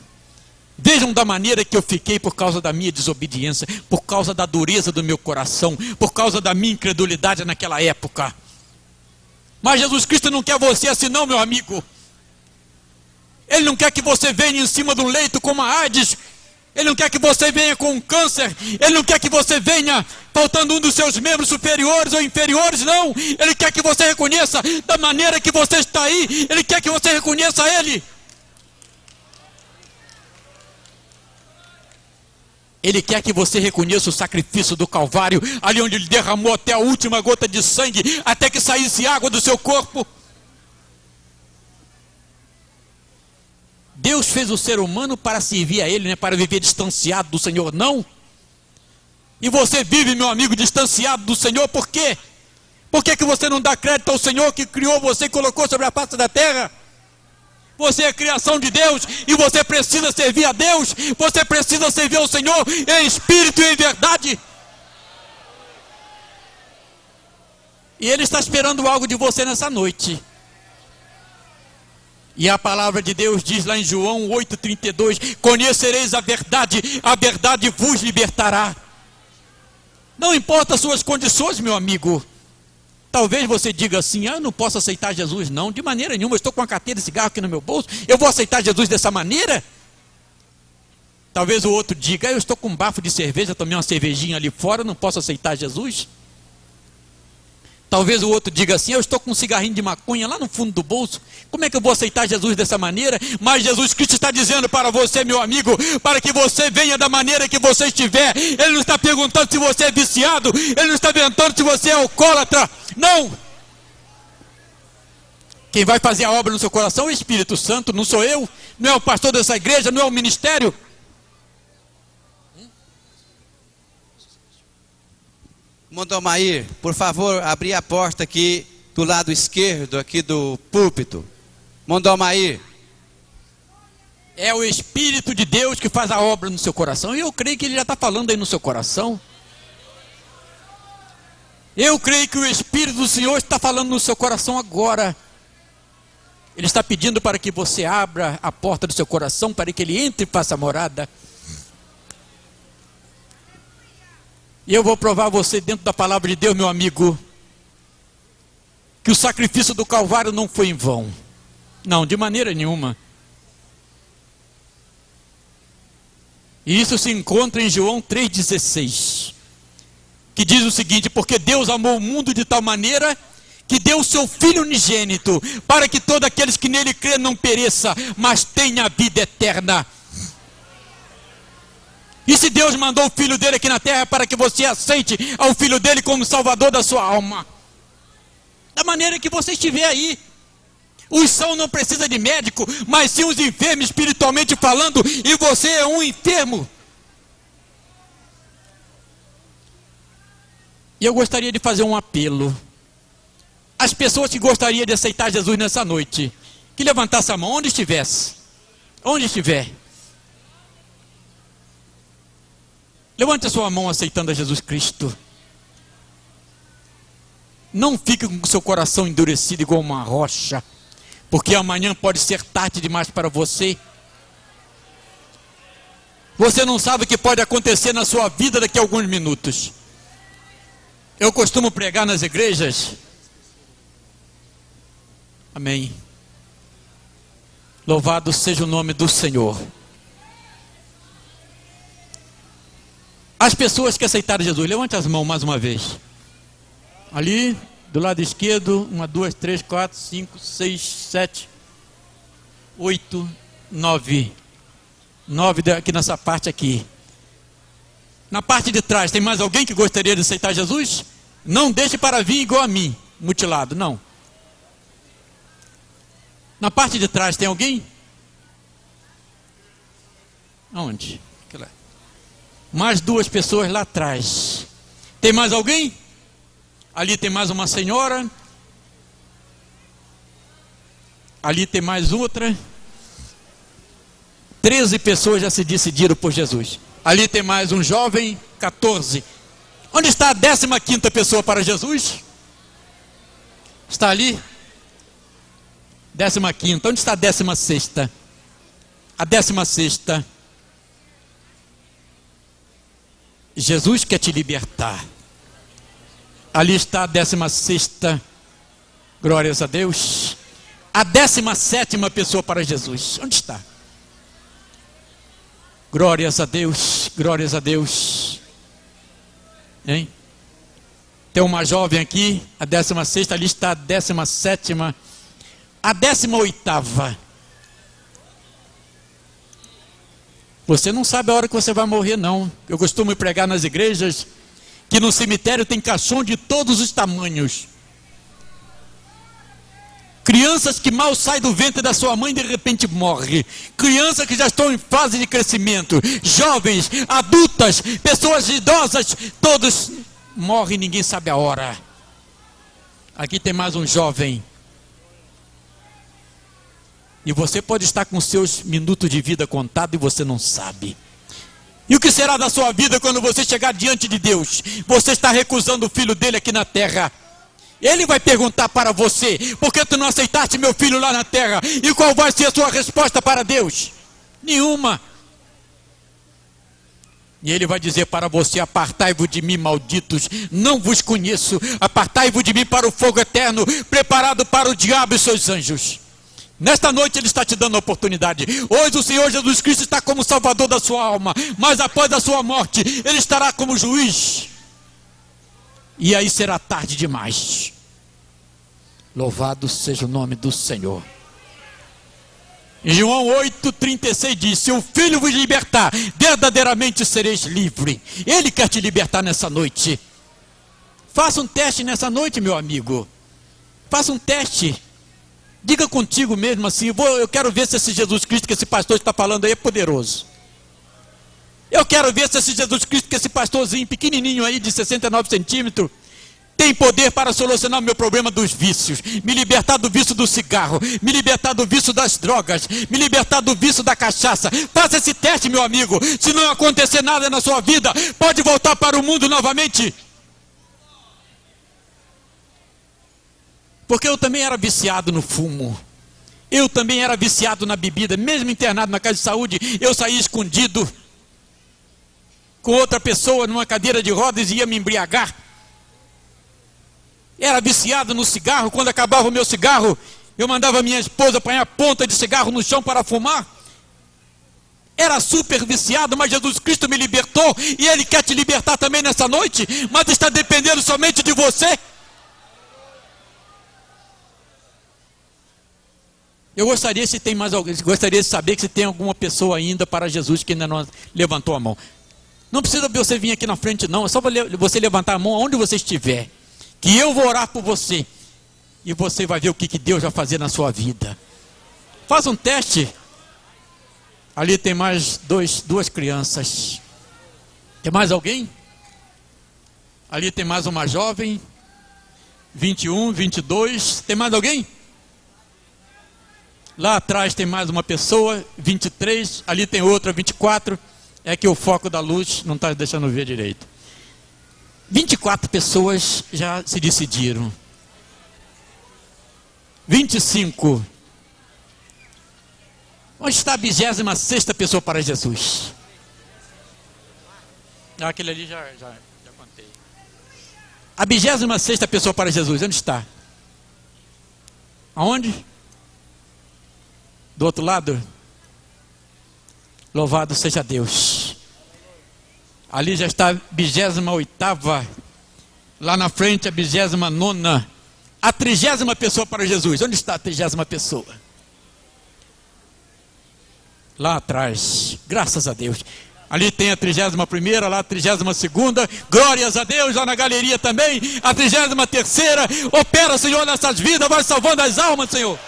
Vejam da maneira que eu fiquei por causa da minha desobediência, por causa da dureza do meu coração, por causa da minha incredulidade naquela época. Mas Jesus Cristo não quer você assim não, meu amigo. Ele não quer que você venha em cima de um leito com uma AIDS. Ele não quer que você venha com um câncer. Ele não quer que você venha faltando um dos seus membros superiores ou inferiores, não. Ele quer que você reconheça da maneira que você está aí. Ele quer que você reconheça Ele. Ele quer que você reconheça o sacrifício do Calvário, ali onde Ele derramou até a última gota de sangue, até que saísse água do seu corpo. Deus fez o ser humano para servir a Ele, não é para viver distanciado do Senhor, não. E você vive, meu amigo, distanciado do Senhor, por quê? Por que você não dá crédito ao Senhor que criou você e colocou sobre a face da terra? Você é criação de Deus e você precisa servir a Deus. Você precisa servir ao Senhor em espírito e em verdade. E Ele está esperando algo de você nessa noite. E a palavra de Deus diz lá em João 8,32: conhecereis a verdade vos libertará. Não importa as suas condições, meu amigo. Talvez você diga assim: eu não posso aceitar Jesus, não, de maneira nenhuma, eu estou com uma carteira de cigarro aqui no meu bolso, eu vou aceitar Jesus dessa maneira? Talvez o outro diga: eu estou com um bafo de cerveja, tomei uma cervejinha ali fora, não posso aceitar Jesus. Talvez o outro diga assim: eu estou com um cigarrinho de maconha lá no fundo do bolso, como é que eu vou aceitar Jesus dessa maneira? Mas Jesus Cristo está dizendo para você, meu amigo, para que você venha da maneira que você estiver. Ele não está perguntando se você é viciado, Ele não está perguntando se você é alcoólatra, não. Quem vai fazer a obra no seu coração é o Espírito Santo, não sou eu, não é o pastor dessa igreja, não é o ministério. Mondomair, por favor, abrir a porta aqui do lado esquerdo, aqui do púlpito. Mondomair. É o Espírito de Deus que faz a obra no seu coração. E eu creio que Ele já está falando aí no seu coração. Eu creio que o Espírito do Senhor está falando no seu coração agora. Ele está pedindo para que você abra a porta do seu coração, para que Ele entre e faça morada. E eu vou provar a você dentro da palavra de Deus, meu amigo, que o sacrifício do Calvário não foi em vão. Não, de maneira nenhuma. E isso se encontra em João 3,16, que diz o seguinte: porque Deus amou o mundo de tal maneira que deu o seu Filho unigênito, para que todos aqueles que nele crêem não pereça, mas tenha a vida eterna. E se Deus mandou o Filho dele aqui na terra para que você aceite ao Filho dele como Salvador da sua alma, da maneira que você estiver aí. Os sãos não precisam de médico, mas sim os enfermos espiritualmente falando, e você é um enfermo. E eu gostaria de fazer um apelo. As pessoas que gostariam de aceitar Jesus nessa noite, que levantasse a mão onde estivesse. Onde estiver. Levante a sua mão aceitando a Jesus Cristo. Não fique com o seu coração endurecido igual uma rocha, porque amanhã pode ser tarde demais para você. Você não sabe o que pode acontecer na sua vida daqui a alguns minutos. Eu costumo pregar nas igrejas. Amém. Louvado seja o nome do Senhor. As pessoas que aceitaram Jesus, levante as mãos mais uma vez. Ali, do lado esquerdo, 1, 2, 3, 4, 5, 6, 7, 8, 9. 9 aqui nessa parte aqui. Na parte de trás, tem mais alguém que gostaria de aceitar Jesus? Não deixe para vir igual a mim, mutilado, não. Na parte de trás tem alguém? Aonde? Mais 2 pessoas lá atrás. Tem mais alguém? Ali tem mais uma senhora. Ali tem mais outra. 13 pessoas já se decidiram por Jesus. Ali tem mais um jovem, 14. Onde está a 15ª pessoa para Jesus? Está ali? 15ª. Onde está a 16ª? A 16ª. Jesus quer te libertar. Ali está a 16ª. Glórias a Deus. A 17ª pessoa para Jesus. Onde está? Glórias a Deus. Glórias a Deus. Hein? Tem uma jovem aqui. A 16ª. Ali está a 17ª. A 18ª. Você não sabe a hora que você vai morrer, não. Eu costumo pregar nas igrejas que no cemitério tem caixão de todos os tamanhos. Crianças que mal saem do ventre da sua mãe e de repente morrem. Crianças que já estão em fase de crescimento. Jovens, adultas, pessoas idosas, todos morrem e ninguém sabe a hora. Aqui tem mais um jovem. E você pode estar com seus minutos de vida contados e você não sabe. E o que será da sua vida quando você chegar diante de Deus? Você está recusando o filho dele aqui na terra. Ele vai perguntar para você: por que tu não aceitaste meu filho lá na terra? E qual vai ser a sua resposta para Deus? Nenhuma. E ele vai dizer para você: apartai-vos de mim, malditos, não vos conheço. Apartai-vos de mim para o fogo eterno, preparado para o diabo e seus anjos. Nesta noite ele está te dando a oportunidade. Hoje o Senhor Jesus Cristo está como salvador da sua alma, mas após a sua morte ele estará como juiz. E aí será tarde demais. Louvado seja o nome do Senhor. Em João 8,36 diz: se o Filho vos libertar, verdadeiramente sereis livre. Ele quer te libertar nessa noite. Faça um teste nessa noite, meu amigo. Faça um teste. Diga contigo mesmo assim: eu quero ver se esse Jesus Cristo que esse pastor está falando aí é poderoso. Eu quero ver se esse Jesus Cristo que esse pastorzinho pequenininho aí de 69 centímetros tem poder para solucionar o meu problema dos vícios, me libertar do vício do cigarro, me libertar do vício das drogas, me libertar do vício da cachaça. Faça esse teste, meu amigo. Se não acontecer nada na sua vida, pode voltar para o mundo novamente. Porque eu também era viciado no fumo. Eu também era viciado na bebida. Mesmo internado na casa de saúde, eu saía escondido com outra pessoa numa cadeira de rodas e ia me embriagar. Era viciado no cigarro. Quando acabava o meu cigarro, eu mandava minha esposa apanhar a ponta de cigarro no chão para fumar. Era super viciado, mas Jesus Cristo me libertou. E Ele quer te libertar também nessa noite. Mas está dependendo somente de você. Eu gostaria, se tem mais alguém, gostaria de saber que se tem alguma pessoa ainda para Jesus que ainda não levantou a mão. Não precisa você vir aqui na frente não, é só você levantar a mão onde você estiver, que eu vou orar por você, e você vai ver o que Deus vai fazer na sua vida. Faz um teste. Ali tem mais duas crianças. Tem mais alguém? Ali tem mais uma jovem. 21, 22. Tem mais alguém? Lá atrás tem mais uma pessoa. 23. Ali tem outra, 24. É que o foco da luz não está deixando ver direito. 24 pessoas já se decidiram. 25. Onde está a 26ª pessoa para Jesus? Aquele ali já contei. A 26ª pessoa para Jesus, onde está? Aonde? Do outro lado? Louvado seja Deus. Ali já está a 28ª. Lá na frente a 29ª. A 30ª pessoa para Jesus. Onde está a 30ª pessoa? Lá atrás. Graças a Deus. Ali tem a 31ª, lá a 32ª. Glórias a Deus, lá na galeria também. A 33ª. Opera, Senhor, nessas vidas. Vai salvando as almas, Senhor.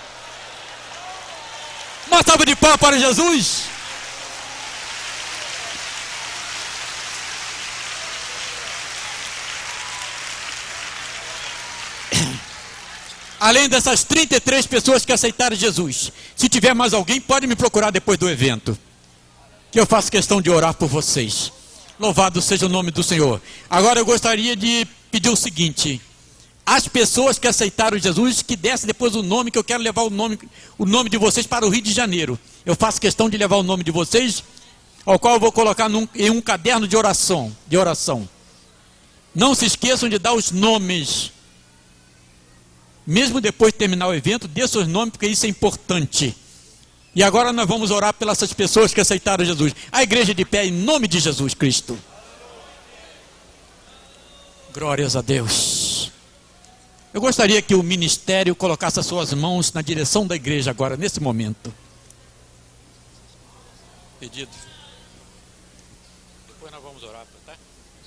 Uma salva de palmas para Jesus. Além dessas 33 pessoas que aceitaram Jesus, se tiver mais alguém, pode me procurar depois do evento, que eu faço questão de orar por vocês. Louvado seja o nome do Senhor. Agora eu gostaria de pedir o seguinte: as pessoas que aceitaram Jesus, que dessem depois o nome, que eu quero levar o nome de vocês para o Rio de Janeiro. Eu faço questão de levar o nome de vocês, ao qual eu vou colocar em um caderno de oração. Não se esqueçam de dar os nomes. Mesmo depois de terminar o evento, dê seus nomes, porque isso é importante. E agora nós vamos orar pelas pessoas que aceitaram Jesus. A igreja de pé em nome de Jesus Cristo. Glórias a Deus. Eu gostaria que o ministério colocasse as suas mãos na direção da igreja agora, nesse momento. Pedido. Depois nós vamos orar, tá?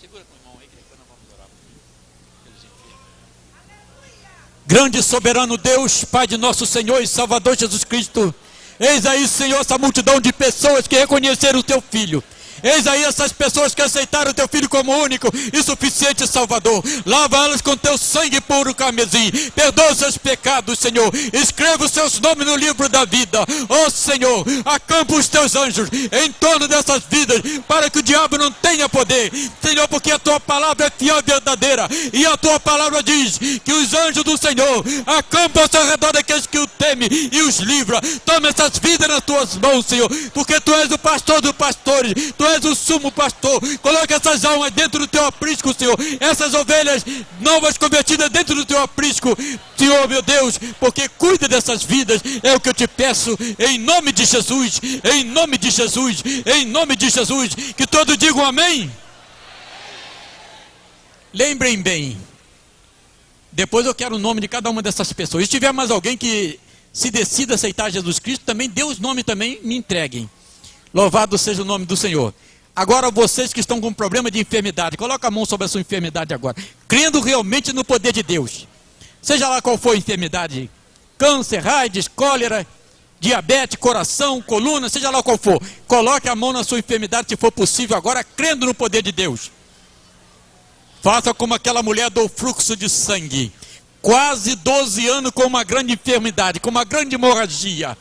Segura com o irmão aí, que depois nós vamos orar. Grande e soberano Deus, Pai de nosso Senhor e Salvador Jesus Cristo, eis aí, Senhor, essa multidão de pessoas que reconheceram o Teu Filho. Eis aí essas pessoas que aceitaram o Teu Filho como único e suficiente Salvador. Lava elas com Teu sangue puro carmesim. Perdoa os seus pecados, Senhor. Escreva os seus nomes no livro da vida. Ó Senhor, acampa os Teus anjos em torno dessas vidas, para que o diabo não tenha poder. Senhor, porque a Tua palavra é fiel e verdadeira. E a Tua palavra diz que os anjos do Senhor acampam-se ao redor daqueles que o temem e os livra. Toma essas vidas nas Tuas mãos, Senhor, porque Tu és o pastor dos pastores. Tu és o sumo pastor. Coloca essas almas dentro do Teu aprisco, Senhor. Essas ovelhas novas convertidas dentro do Teu aprisco, Senhor, meu Deus, porque cuida dessas vidas. É o que eu te peço, em nome de Jesus, em nome de Jesus, em nome de Jesus. Que todos digam amém. Lembrem bem, depois eu quero o nome de cada uma dessas pessoas. Se tiver mais alguém que se decida aceitar Jesus Cristo, também dê os nomes, também me entreguem. Louvado seja o nome do Senhor. Agora vocês que estão com problema de enfermidade, coloca a mão sobre a sua enfermidade agora, crendo realmente no poder de Deus. Seja lá qual for a enfermidade, câncer, AIDS, cólera, diabetes, coração, coluna, seja lá qual for, coloque a mão na sua enfermidade, se for possível agora, crendo no poder de Deus. Faça como aquela mulher do fluxo de sangue, quase 12 anos com uma grande enfermidade, com uma grande hemorragia.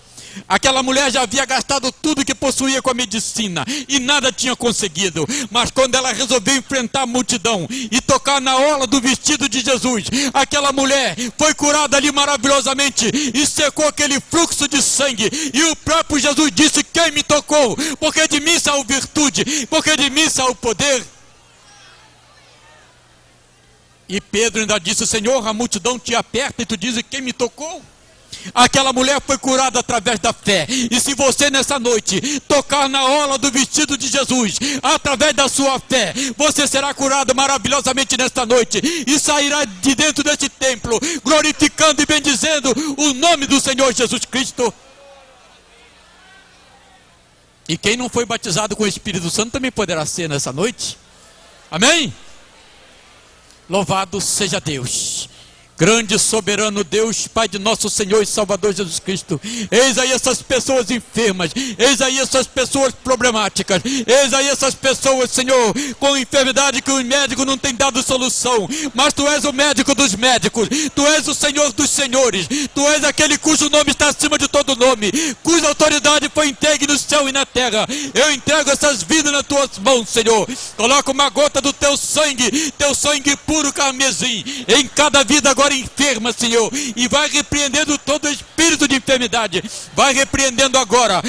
Aquela mulher já havia gastado tudo que possuía com a medicina e nada tinha conseguido. Mas quando ela resolveu enfrentar a multidão e tocar na orla do vestido de Jesus, aquela mulher foi curada ali maravilhosamente e secou aquele fluxo de sangue. E o próprio Jesus disse: quem me tocou? Porque de mim saiu virtude, porque de mim saiu poder. E Pedro ainda disse: Senhor, a multidão te aperta e tu dizes: quem me tocou? Aquela mulher foi curada através da fé. E se você nessa noite tocar na orla do vestido de Jesus, através da sua fé, você será curado maravilhosamente nesta noite e sairá de dentro deste templo glorificando e bendizendo o nome do Senhor Jesus Cristo. E quem não foi batizado com o Espírito Santo também poderá ser nessa noite. Amém? Louvado seja Deus. Grande e soberano Deus, Pai de nosso Senhor e Salvador Jesus Cristo, eis aí essas pessoas enfermas, eis aí essas pessoas problemáticas, eis aí essas pessoas, Senhor, com enfermidade que o médico não tem dado solução, mas Tu és o médico dos médicos, Tu és o Senhor dos senhores, Tu és aquele cujo nome está acima de todo nome, cuja autoridade foi entregue no céu e na terra. Eu entrego essas vidas nas Tuas mãos, Senhor. Coloca uma gota do Teu sangue puro carmesim, em cada vida agora enferma, Senhor, e vai repreendendo todo espírito de enfermidade, vai repreendendo agora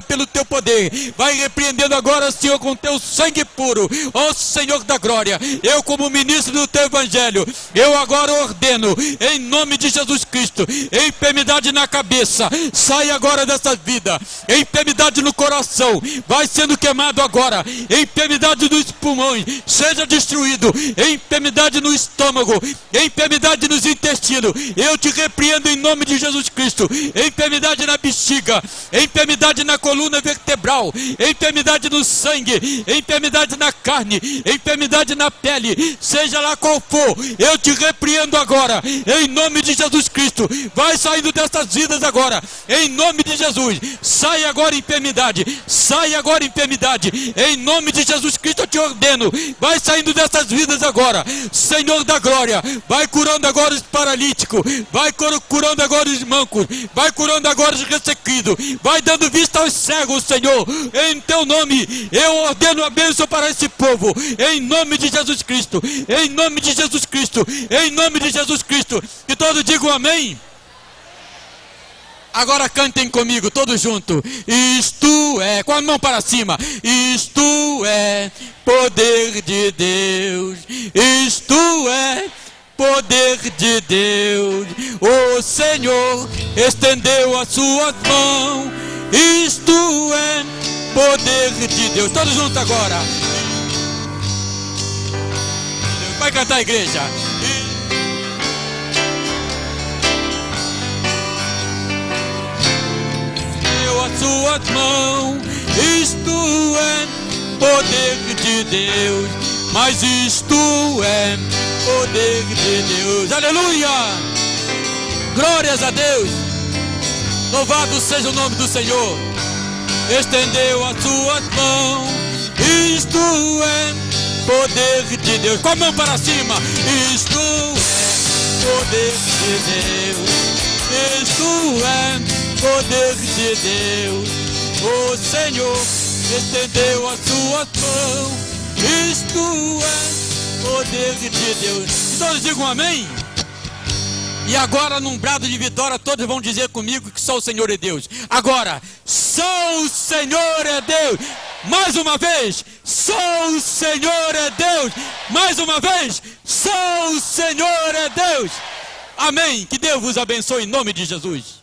pelo Teu poder, vai repreendendo agora, Senhor, com Teu sangue puro, ó Senhor da glória. Eu, como ministro do Teu evangelho, eu agora ordeno, em nome de Jesus Cristo, enfermidade na cabeça, sai agora dessa vida, enfermidade no coração, vai sendo queimado agora, enfermidade nos pulmões, seja destruído, enfermidade no estômago, enfermidade nos intestinos, eu te repreendo em nome de Jesus Cristo, enfermidade na bexiga, enfermidade na coluna vertebral, enfermidade no sangue, enfermidade na carne, enfermidade na pele, seja lá qual for, eu te repreendo agora, em nome de Jesus Cristo, vai saindo dessas vidas agora, em nome de Jesus, sai agora enfermidade, em nome de Jesus Cristo eu te ordeno, vai saindo dessas vidas agora, Senhor da glória, vai curando agora os paralíticos, vai curando agora os mancos, vai curando agora os ressequidos, vai dando vista aos cegos, Senhor, em Teu nome, eu ordeno a bênção para esse povo, em nome de Jesus Cristo, em nome de Jesus Cristo, em nome de Jesus Cristo, que todos digam amém. Agora cantem comigo, todos juntos. Isto é, com a mão para cima. Isto é poder de Deus. Isto é poder de Deus. O Senhor estendeu a sua mão. Isto é poder de Deus. Todos juntos agora. Vai cantar a igreja. A suas mãos, isto é poder de Deus, mas isto é poder de Deus, aleluia, glórias a Deus, louvado seja o nome do Senhor. Estendeu a suas mãos, isto é poder de Deus, com a mão para cima, isto é poder de Deus, isto é poder de Deus, o Senhor estendeu a sua mão, isto é poder de Deus. Todos digam amém. E agora, num brado de vitória, todos vão dizer comigo que só o Senhor é Deus. Agora, só o Senhor é Deus. Mais uma vez, só o Senhor é Deus. Mais uma vez, só o Senhor é Deus. Amém. Que Deus vos abençoe em nome de Jesus.